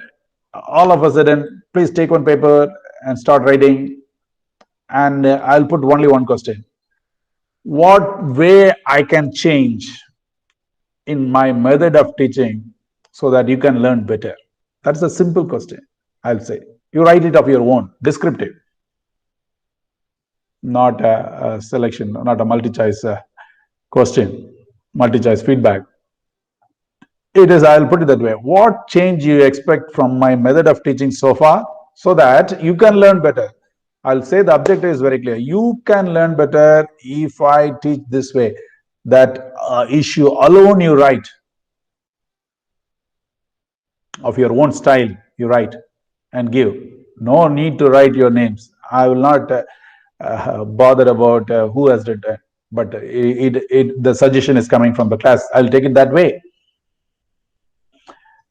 all of a sudden, please take one paper and start writing, and I'll put only one question. What way I can change in my method of teaching so that you can learn better? That's a simple question, I'll say. You write it of your own, descriptive, not a selection, not a multi-choice question, multi-choice feedback. It is, I'll put it that way. What change you expect from my method of teaching so far so that you can learn better? I'll say the objective is very clear. You can learn better if I teach this way. That issue alone you write of your own style, you write and give. No need to write your names. I will not bother about who has written, but the suggestion is coming from the class. I'll take it that way.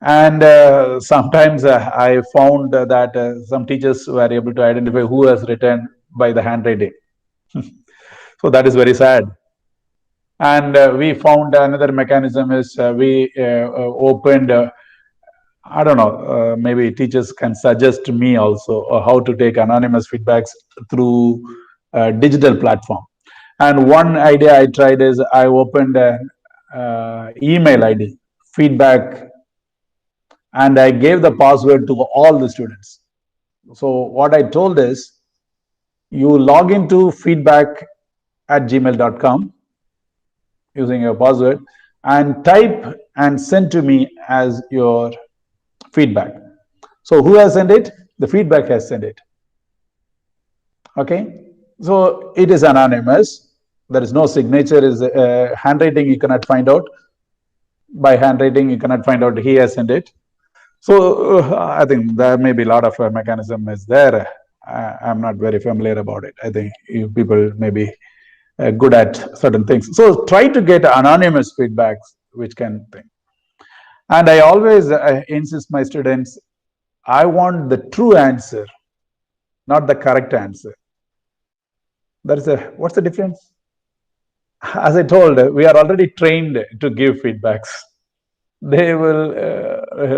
And sometimes I found that some teachers were able to identify who has written by the handwriting. So that is very sad. And we found another mechanism is we opened, I don't know, maybe teachers can suggest me also how to take anonymous feedbacks through a digital platform. And one idea I tried is I opened an email ID, feedback, and I gave the password to all the students. So what I told is, you log into feedback@gmail.com using your password and type and send to me as your feedback. So who has sent it? The feedback has sent it. Okay. So it is anonymous. There is no signature, is handwriting you cannot find out. By handwriting you cannot find out he has sent it. So I think there may be a lot of mechanism is there. I'm not very familiar about it. I think you people may be good at certain things. So try to get anonymous feedbacks which can think. And I always insist my students, I want the true answer, not the correct answer. What's the difference? As I told, we are already trained to give feedbacks. They will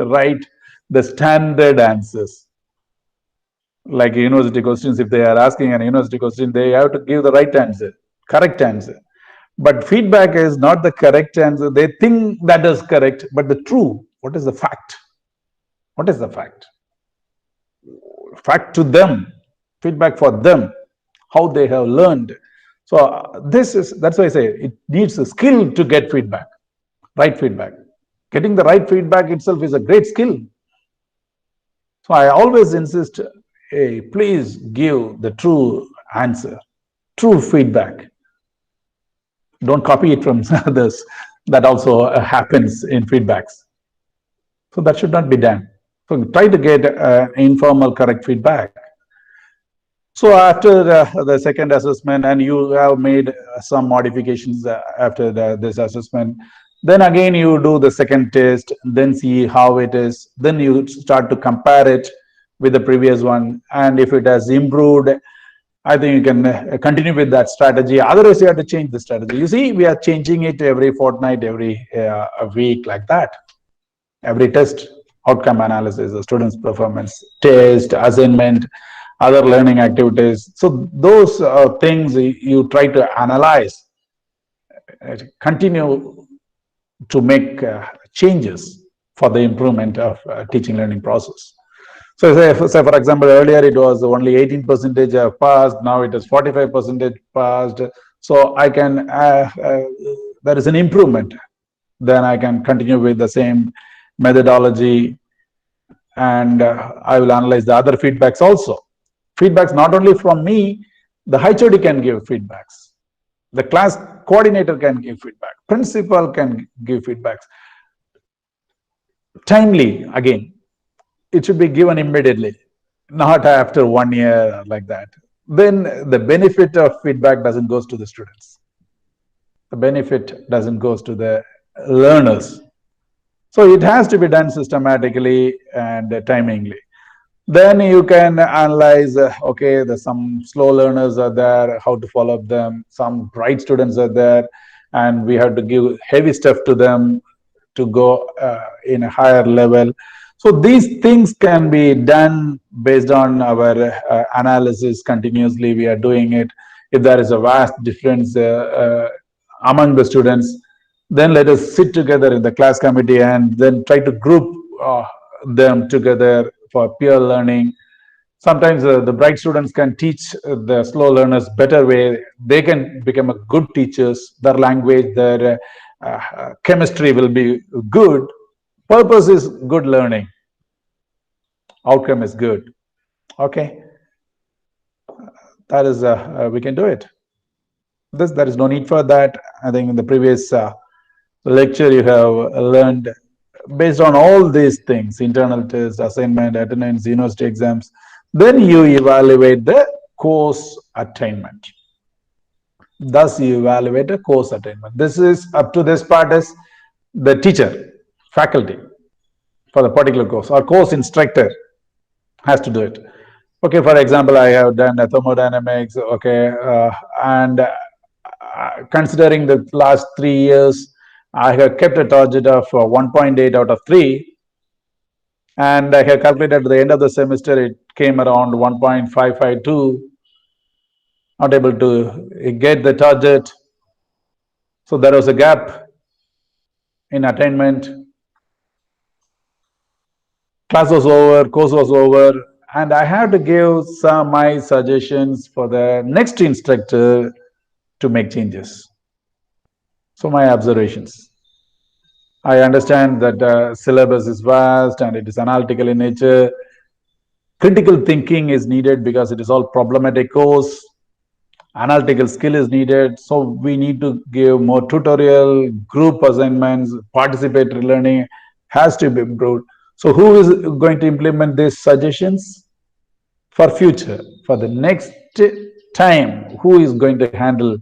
write the standard answers. Like university questions, if they are asking an university question, they have to give the right answer, correct answer. But feedback is not the correct answer. They think that is correct, but the true, what is the fact? What is the fact? Fact to them, feedback for them. how they have learned. So that's why I say it needs a skill to get feedback, right feedback. Getting the right feedback itself is a great skill. So I always insist, hey, please give the true answer, true feedback. Don't copy it from others. That also happens in feedbacks. So that should not be done. So try to get informal, correct feedback. So after the second assessment, and you have made some modifications after this assessment, then again you do the second test, then see how it is. Then you start to compare it with the previous one, and if it has improved, I think you can continue with that strategy. Otherwise, you have to change the strategy. You see, we are changing it every fortnight, every week, like that. Every test, outcome analysis, the student's performance, test, assignment, other learning activities. So those things you try to analyze, continue to make changes for the improvement of teaching learning process. So say for example, earlier it was only 18% passed, now it is 45% passed. So I can, there is an improvement. Then I can continue with the same methodology, and I will analyze the other feedbacks also. Feedbacks not only from me, the HOD can give feedbacks. The class coordinator can give feedback. Principal can give feedbacks. Timely, again, it should be given immediately, not after 1 year like that. Then the benefit of feedback doesn't go to the students. The benefit doesn't go to the learners. So it has to be done systematically and timingly. Then you can analyze, okay, there's some slow learners are there, how to follow up them. Some bright students are there, and we have to give heavy stuff to them to go in a higher level. So these things can be done based on our analysis continuously. We are doing it. If there is a vast difference among the students, then let us sit together in the class committee and then try to group them together for peer learning. Sometimes the bright students can teach the slow learners better way. They can become a good teachers. Their language, their chemistry will be good. Purpose is good learning. Outcome is good. Okay. That is, we can do it. There is no need for that. I think in the previous lecture you have learned based on all these things, internal tests, assignment, attendance, university exams, then you evaluate the course attainment. Thus you evaluate a course attainment. This is up to this part is the teacher, faculty for the particular course, or course instructor has to do it. Okay, for example, I have done thermodynamics, okay, and considering the last 3 years, I have kept a target of 1.8 out of 3, and I have calculated at the end of the semester it came around 1.552. Not able to get the target, so there was a gap in attainment. Class was over, course was over, and I have to give some my suggestions for the next instructor to make changes. So my observations. I understand that syllabus is vast and it is analytical in nature. Critical thinking is needed because it is all problematic course. Analytical skill is needed. So we need to give more tutorial, group assignments, participatory learning has to be improved. So who is going to implement these suggestions for future, for the next time? Who is going to handle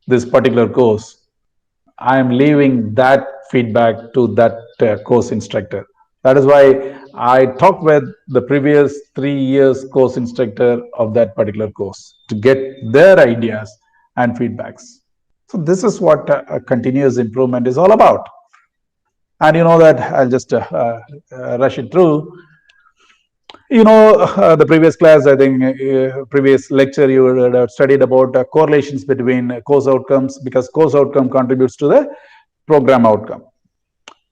this particular course? I am leaving that feedback to that course instructor. That is why I talked with the previous 3 years course instructor of that particular course to get their ideas and feedbacks. So this is what continuous improvement is all about. And you know that I'll just rush it through. You know, the previous class, I think, previous lecture, you would have studied about correlations between course outcomes, because course outcome contributes to the program outcome.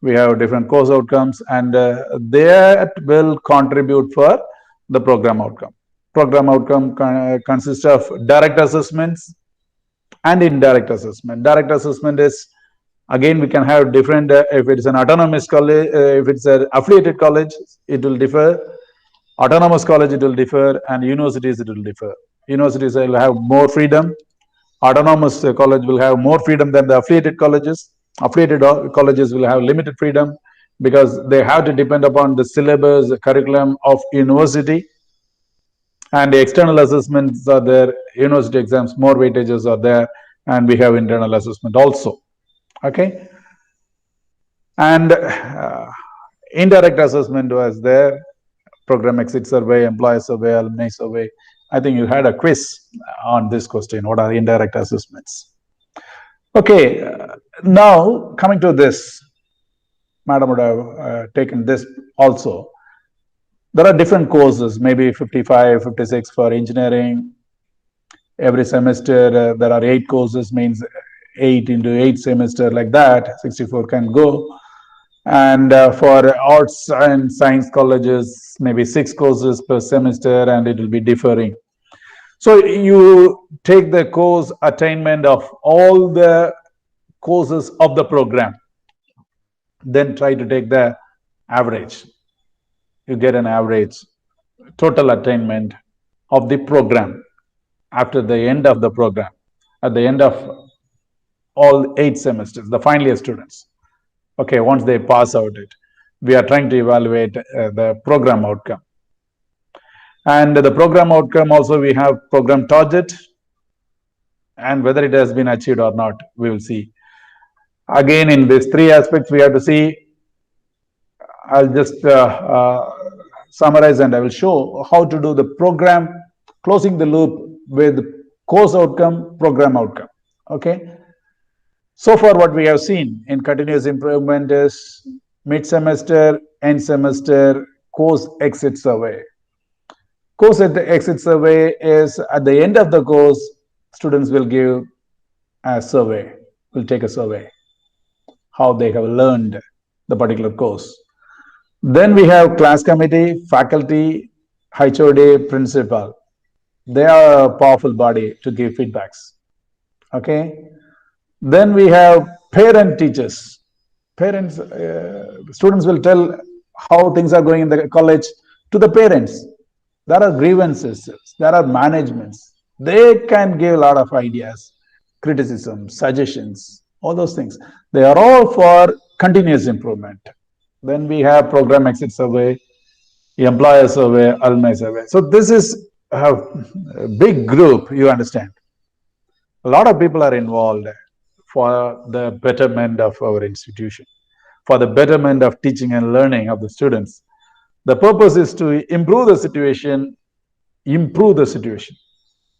We have different course outcomes, and that will contribute for the program outcome. program outcome consists of direct assessments and indirect assessment. Direct assessment is, again, we can have different, if it's an autonomous college, if it's an affiliated college, it will differ. Autonomous college, it will differ, and universities, it will differ. Universities will have more freedom. Autonomous college will have more freedom than the affiliated colleges. Affiliated colleges will have limited freedom because they have to depend upon the syllabus, the curriculum of university. And the external assessments are there, university exams, more weightages are there, and we have internal assessment also. Okay. And indirect assessment was there, program exit survey, employee survey, alumni survey. I think you had a quiz on this question. What are indirect assessments? Okay, now coming to this, madam would have taken this also. There are different courses, maybe 55, 56 for engineering. Every semester there are 8 courses, means 8 into 8 semester, like that, 64 can go. And for arts and science colleges, maybe 6 courses per semester, and it will be differing. So you take the course attainment of all the courses of the program, then try to take the average. You get an average total attainment of the program after the end of the program, at the end of all 8 semesters, the final year students. Okay, once they pass out it, we are trying to evaluate the program outcome. And the program outcome also, we have program target, and whether it has been achieved or not, we will see. Again, in these 3 aspects, we have to see. I'll just summarize, and I will show how to do the program, closing the loop with course outcome, program outcome. Okay. So far, what we have seen in continuous improvement is mid-semester, end semester, course exit survey. Course exit survey is at the end of the course, students will give a survey, will take a survey, how they have learned the particular course. Then we have class committee, faculty, HOD, principal. They are a powerful body to give feedbacks. Okay. Then we have parent teachers. Parents, students will tell how things are going in the college to the parents. There are grievances, there are managements. They can give a lot of ideas, criticism, suggestions, all those things. They are all for continuous improvement. Then we have program exit survey, employer survey, alumni survey. So this is a big group, you understand. A lot of people are involved for the betterment of our institution, for the betterment of teaching and learning of the students. The purpose is to improve the situation.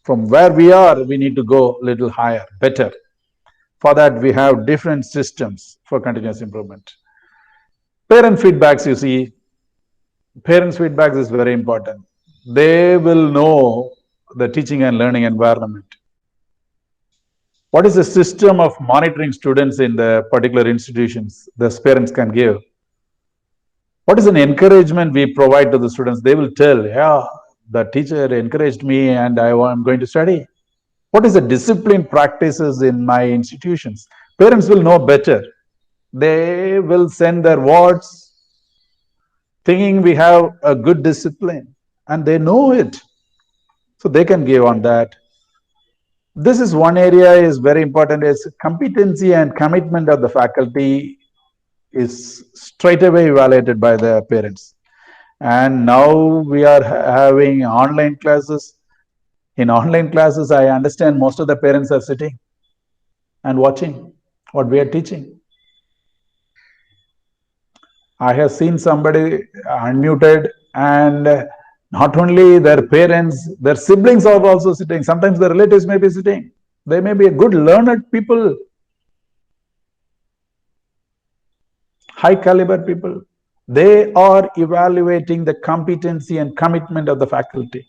From where we are, we need to go a little higher, better. For that, we have different systems for continuous improvement. Parent feedbacks, you see, parents' feedbacks is very important. They will know the teaching and learning environment. What is the system of monitoring students in the particular institutions the parents can give? What is an encouragement we provide to the students? They will tell, yeah, the teacher encouraged me and I'm going to study. What is the discipline practices in my institutions? Parents will know better. They will send their words thinking we have a good discipline, and they know it. So they can give on that. This is one area is very important, is competency and commitment of the faculty is straight away evaluated by the parents. And now we are having online classes. In online classes, I understand most of the parents are sitting and watching what we are teaching. I have seen somebody unmuted, and not only their parents, their siblings are also sitting. Sometimes the relatives may be sitting. They may be a good learned people, high caliber people. They are evaluating the competency and commitment of the faculty.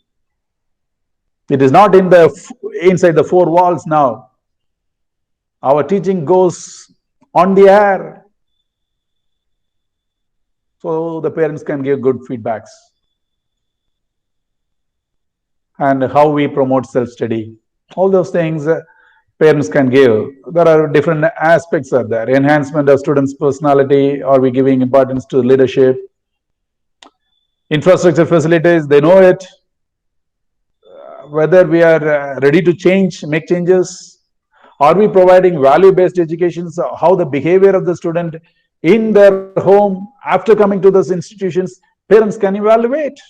It is not inside the 4 walls now. Our teaching goes on the air. So the parents can give good feedbacks. and how we promote self-study. All those things parents can give. There are different aspects of that. Enhancement of students' personality. Are we giving importance to leadership? Infrastructure facilities, they know it. Whether we are ready to change, make changes. Are we providing value-based education? So how the behavior of the student in their home after coming to those institutions, parents can evaluate.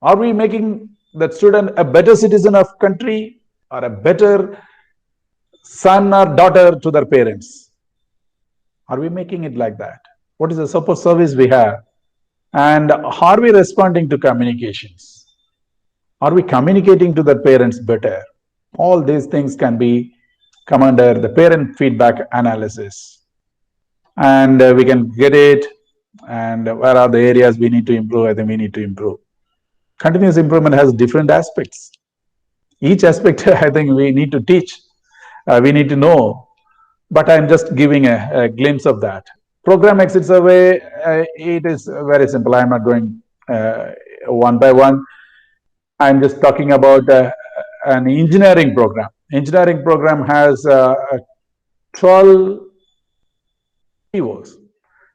Are we making that student a better citizen of country or a better son or daughter to their parents? Are we making it like that? What is the support service we have? And are we responding to communications? Are we communicating to the parents better? All these things can be come under the parent feedback analysis. And we can get it. And where are the areas we need to improve? I think we need to improve. Continuous improvement has different aspects. Each aspect, I think we need to teach. We need to know. But I'm just giving a glimpse of that. Program exit survey, it is very simple. I'm not going one by one. I'm just talking about an engineering program. Engineering program has 12 POs.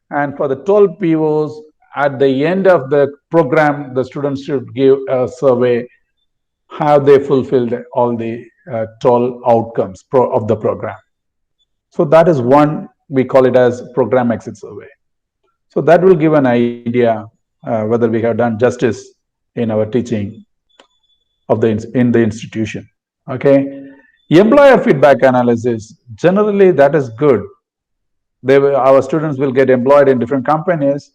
And for the 12 POs, at the end of the program, the students should give a survey. Have they fulfilled all the 12 outcomes of the program? So that is one, we call it as program exit survey. So that will give an idea whether we have done justice in our teaching of in the institution. Okay. Employer feedback analysis, generally that is good. Our students will get employed in different companies,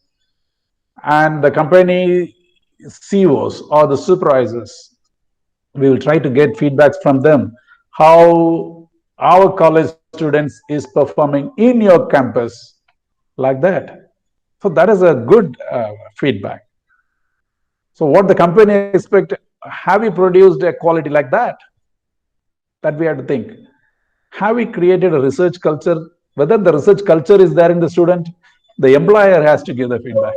and the company CEOs or the supervisors, we will try to get feedbacks from them how our college students is performing in your campus, like that. So that is a good feedback. So what the company expect, have we produced a quality like that? That we have to think. Have we created a research culture? Whether the research culture is there in the student, the employer has to give the feedback.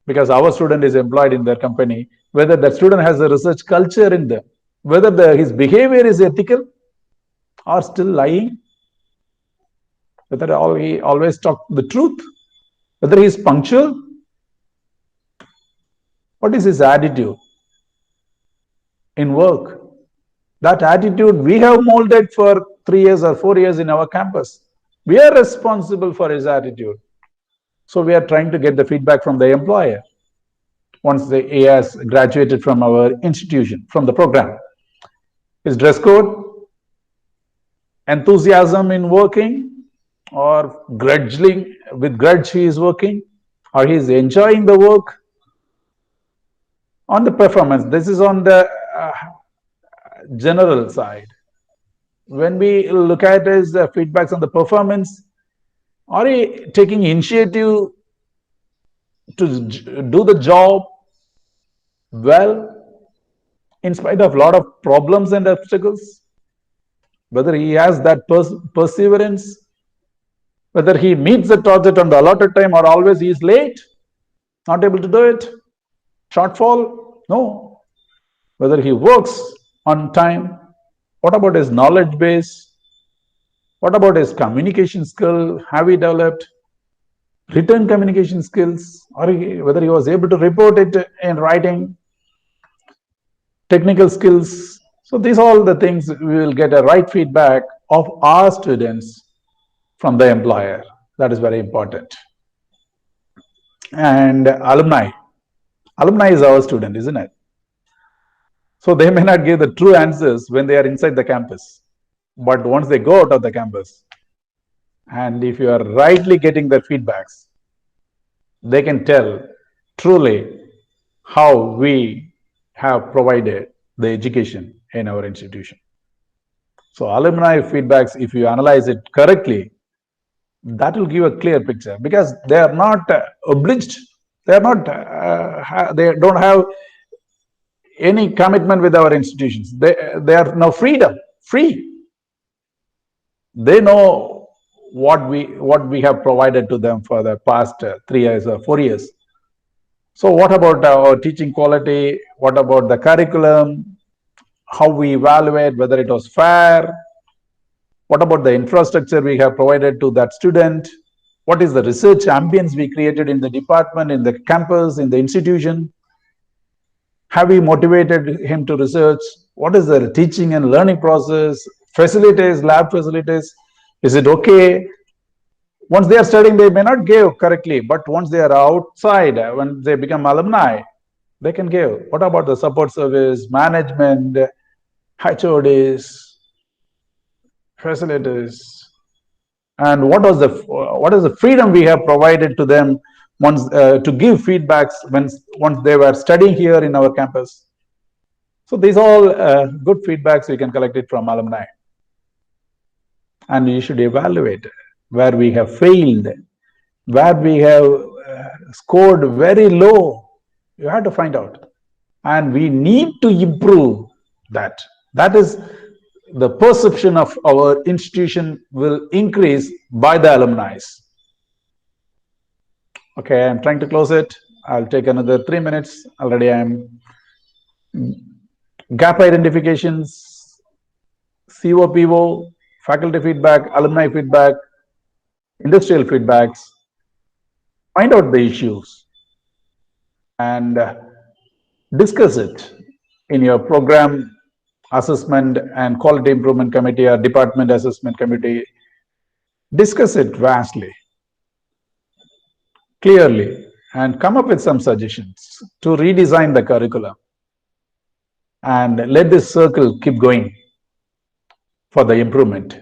Because our student is employed in their company, whether that student has a research culture in them, whether his behavior is ethical or still lying, whether he always talk the truth, whether he is punctual, what is his attitude in work? That attitude we have molded for 3 years or 4 years in our campus. We are responsible for his attitude. So we are trying to get the feedback from the employer once he has graduated from our institution, from the program. His dress code, enthusiasm in working, or with grudge he is working, or he is enjoying the work. On the performance, this is on the general side. When we look at his feedbacks on the performance, are he taking initiative to do the job well in spite of a lot of problems and obstacles? Whether he has that perseverance, whether he meets the target on the allotted time or always he is late, not able to do it, shortfall, no. Whether he works on time, what about his knowledge base? What about his communication skill? Have he developed written communication skills? Or whether he was able to report it in writing? Technical skills. So these are all the things we will get a right feedback of our students from the employer. That is very important. And alumni. Alumni is our student, isn't it? So they may not give the true answers when they are inside the campus. But once they go out of the campus, and if you are rightly getting their feedbacks, they can tell truly how we have provided the education in our institution. So alumni feedbacks, if you analyze it correctly, that will give a clear picture, because they are not obliged. They are not. They don't have any commitment with our institutions. They are now free. They know what we have provided to them for the past 3 years or 4 years. So what about our teaching quality? What about the curriculum? How we evaluate whether it was fair? What about the infrastructure we have provided to that student? What is the research ambience we created in the department, in the campus, in the institution? Have we motivated him to research? What is the teaching and learning process? Facilities, lab facilities? Is it okay? Once they are studying, they may not give correctly, but once they are outside, when they become alumni, they can give. What about the support service, management, HODs, facilities? And what is the freedom we have provided to them once to give feedbacks once they were studying here in our campus? So these all good feedbacks we can collect it from alumni, and you should evaluate where we have failed, where we have scored very low. You have to find out, and we need to improve that. That is the perception of our institution will increase by the alumni. Okay, I'm trying to close it. I'll take another 3 minutes. Already I'm gap identifications, COPO, faculty feedback, alumni feedback, industrial feedbacks. Find out the issues and discuss it in your program assessment and quality improvement committee or department assessment committee. Discuss it vastly, clearly, and come up with some suggestions to redesign the curriculum, and let this circle keep going for the improvement.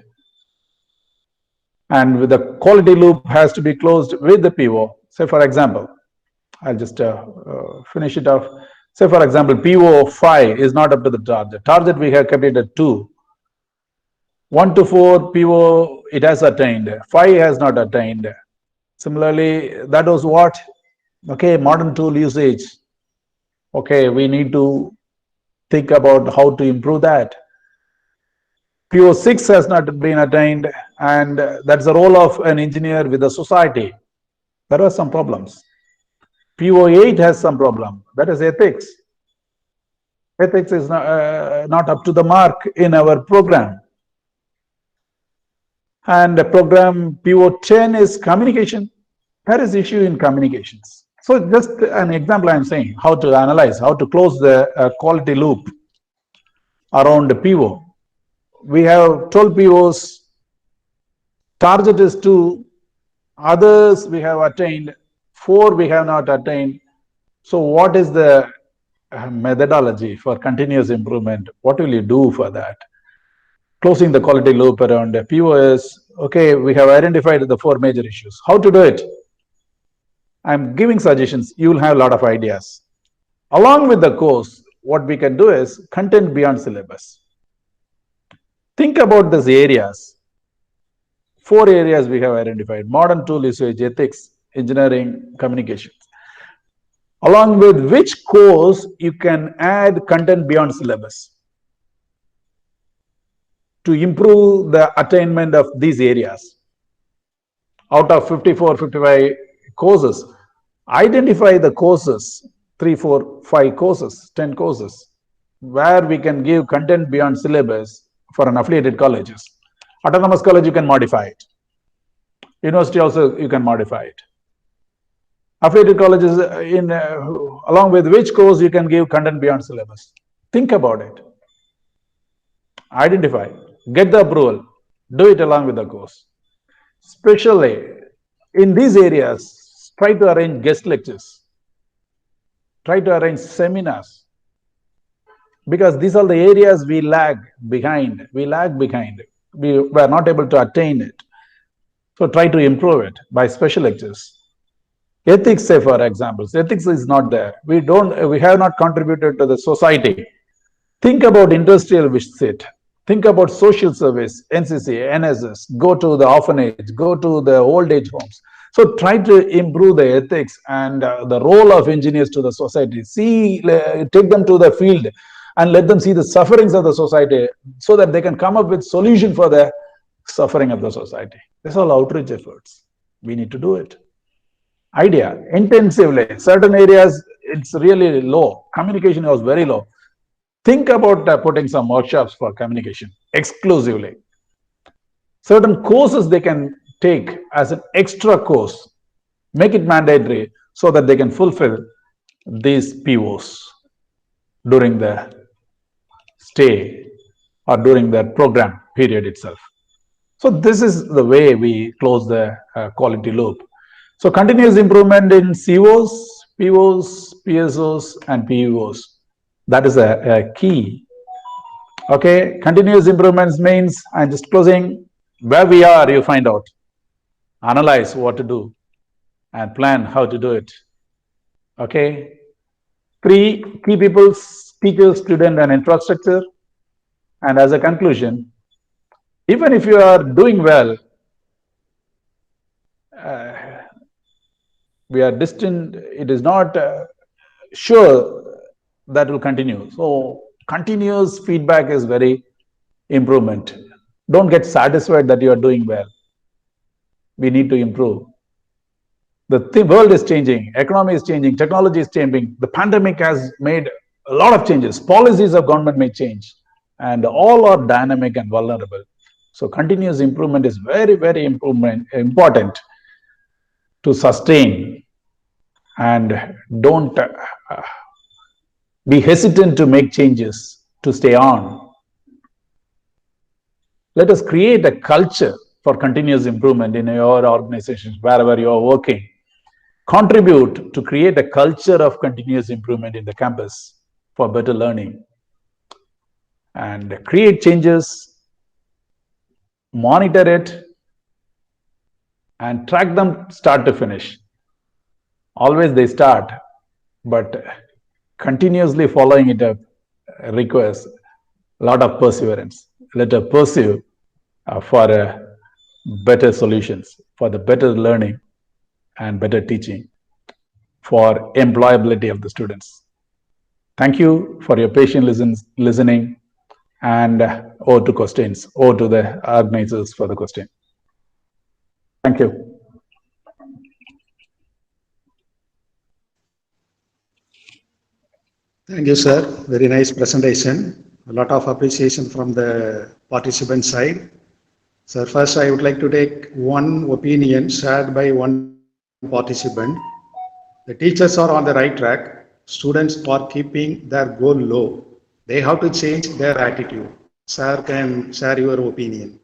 And with the quality loop has to be closed with the PO. Say, for example, I'll just finish it off. Say, for example, PO 5 is not up to the target. Target we have kept it at 2. 1 to 4 PO it has attained. 5 has not attained. Similarly, that was what? Okay, modern tool usage. Okay, we need to think about how to improve that. PO 6 has not been attained, and that's the role of an engineer with the society. There are some problems. PO 8 has some problem. That is ethics. Ethics is not up to the mark in our program. And the program PO 10 is communication. There is issue in communications. So just an example I'm saying, how to analyze, how to close the quality loop around the PO. We have 12 POs, target is 2, others we have attained, 4 we have not attained. So what is the methodology for continuous improvement? What will you do for that? Closing the quality loop around the POs. Okay, we have identified the 4 major issues. How to do it? I'm giving suggestions. You will have a lot of ideas. Along with the course, what we can do is content beyond syllabus. Think about these areas. 4 areas we have identified: modern tool usage, ethics, engineering, communications. Along with which course you can add content beyond syllabus to improve the attainment of these areas. Out of 54, 55 courses, identify the courses, 3, 4, 5 courses, 10 courses, where we can give content beyond syllabus for an affiliated colleges. Autonomous college, you can modify it. University also, you can modify it. Affiliated colleges, along with which course you can give content beyond syllabus. Think about it. Identify, get the approval, do it along with the course. Especially in these areas, try to arrange guest lectures, try to arrange seminars, because these are the areas we lag behind. We were not able to attain it. So try to improve it by special lectures. Ethics, say for example, ethics is not there. We have not contributed to the society. Think about industrial visit. Think about social service, NCC, NSS, go to the orphanage, go to the old age homes. So try to improve the ethics and the role of engineers to the society. Take them to the field and let them see the sufferings of the society so that they can come up with solution for the suffering of the society. These are all outreach efforts. We need to do it. idea intensively. Certain areas, it's really low. Communication was very low. Think about putting some workshops for communication exclusively. Certain courses they can take as an extra course, make it mandatory so that they can fulfill these POs during the stay or during the program period itself. So this is the way we close the quality loop. So continuous improvement in COs, POs, PSOs, and PUOs. That is a key. Okay, continuous improvements means, I'm just closing, where we are, you find out. Analyze what to do and plan how to do it. Okay. 3 key people: teacher, student, and infrastructure. And as a conclusion, even if you are doing well, we are distant, it is not sure that will continue. So continuous feedback is very improvement. Don't get satisfied that you are doing well. We need to improve. The world is changing, economy is changing, technology is changing. The pandemic has made a lot of changes. Policies of government may change, and all are dynamic and vulnerable. So continuous improvement is very, very important to sustain, and don't be hesitant to make changes to stay on. Let us create a culture for continuous improvement in your organizations, wherever you are working. Contribute to create a culture of continuous improvement in the campus for better learning, and create changes, monitor it, and track them start to finish. Always they start, but continuously following it up requires a lot of perseverance. Let us pursue for better solutions, for the better learning and better teaching, for employability of the students. Thank you for your patient listening, and over to questions, over to the organizers for the question. Thank you. Thank you, sir. Very nice presentation. A lot of appreciation from the participant side. Sir, first I would like to take one opinion shared by one participant. The teachers are on the right track. Students are keeping their goal low. They have to change their attitude. Sir can share your opinion.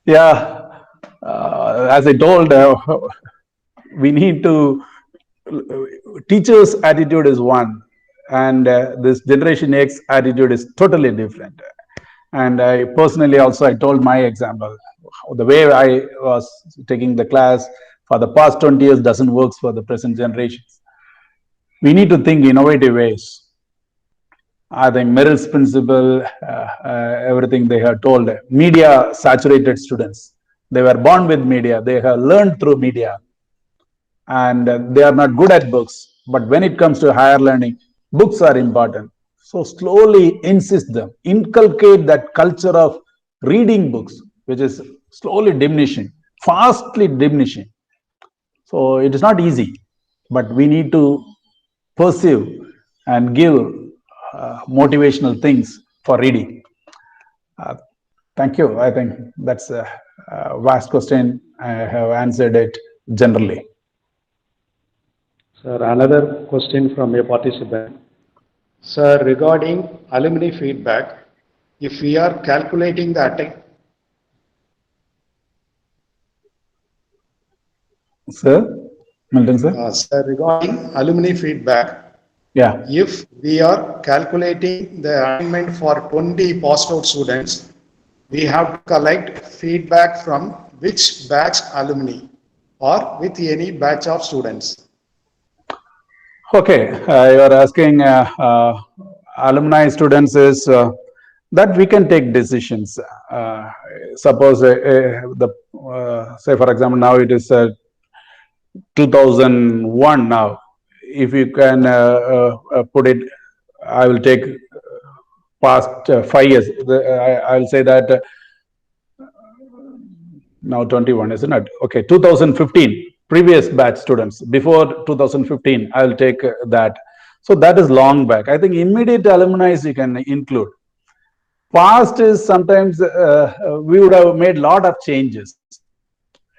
Yeah, as I told, we need to, teachers' attitude is one, and this Generation X attitude is totally different. And I personally also, I told my example, the way I was taking the class for the past 20 years doesn't work for the present generations. We need to think innovative ways. I think Merrill's principle, everything they have told, media saturated students. They were born with media, they have learned through media, and they are not good at books. But when it comes to higher learning, books are important. So slowly insist them, inculcate that culture of reading books, which is slowly diminishing, fastly diminishing. So it is not easy, but we need to pursue and give motivational things for reading. Thank you. I think that's a vast question. I have answered it generally. Sir, another question from a participant. Sir, regarding alumni feedback, if we are calculating the attack. Sir, Milton, sir? Sir, regarding alumni feedback, yeah. If we are calculating the attainment for 20 passed out students, we have to collect feedback from which batch alumni or with any batch of students. Okay, you are asking alumni students is that we can take decisions. Suppose say for example now it is 2001 now. If you can put it, I will take past 5 years. I will say that now 21, isn't it? Okay, 2015. previous batch students before 2015. I will take that. So that is long back. I think immediate alumni you can include. Past is sometimes we would have made a lot of changes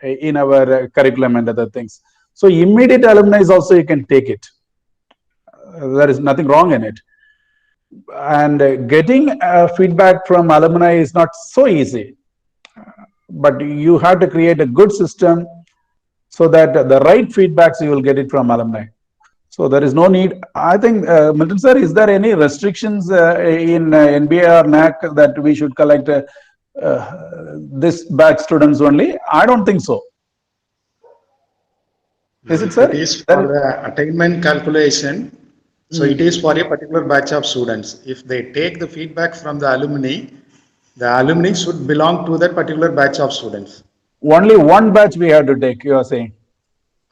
in our curriculum and other things. So immediate alumni also you can take it. There is nothing wrong in it. And getting feedback from alumni is not so easy. But you have to create a good system so that the right feedbacks you will get it from alumni. So there is no need. I think, Milton sir, is there any restrictions in NBA or NAC that we should collect this batch students only? I don't think so. Is it, sir? It is for the attainment calculation. So it is for a particular batch of students. If they take the feedback from the alumni should belong to that particular batch of students. Only one batch we have to take, you are saying?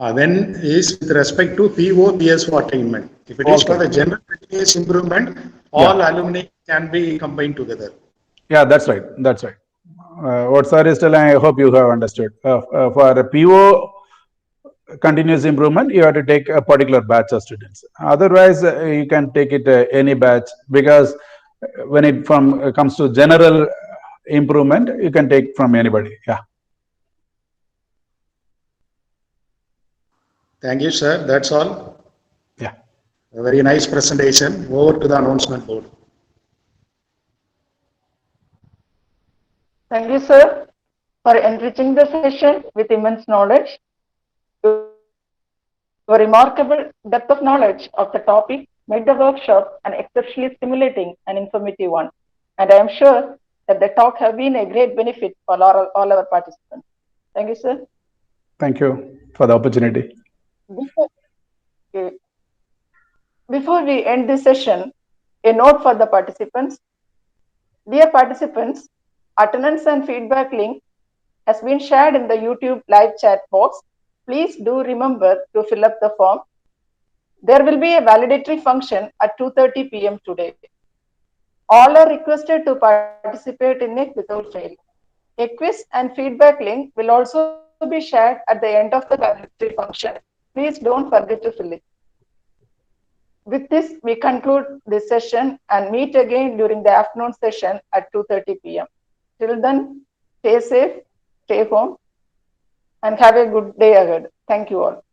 Then is with respect to PO, PSO attainment. If it is for the general continuous improvement, all alumni can be combined together. Yeah, that's right. That's right. What sir is telling, I hope you have understood. For a PO continuous improvement, you have to take a particular batch of students. Otherwise, you can take it any batch, because when it comes to general improvement, you can take from anybody. Yeah. Thank you, sir. That's all. Yeah. A very nice presentation. Over to the announcement board. Thank you, sir, for enriching the session with immense knowledge. Your remarkable depth of knowledge of the topic made the workshop an exceptionally stimulating and informative one. And I am sure that the talk have been a great benefit for all our participants. Thank you, sir. Thank you for the opportunity. Before we end this session, a note for the participants. Dear participants, attendance and feedback link has been shared in the YouTube live chat box. Please do remember to fill up the form. There will be a validatory function at 2:30 p.m. today. All are requested to participate in it without fail. A quiz and feedback link will also be shared at the end of the validatory function. Please don't forget to fill it. With this, we conclude this session and meet again during the afternoon session at 2:30 p.m. Till then, stay safe, stay home, and have a good day ahead. Thank you all.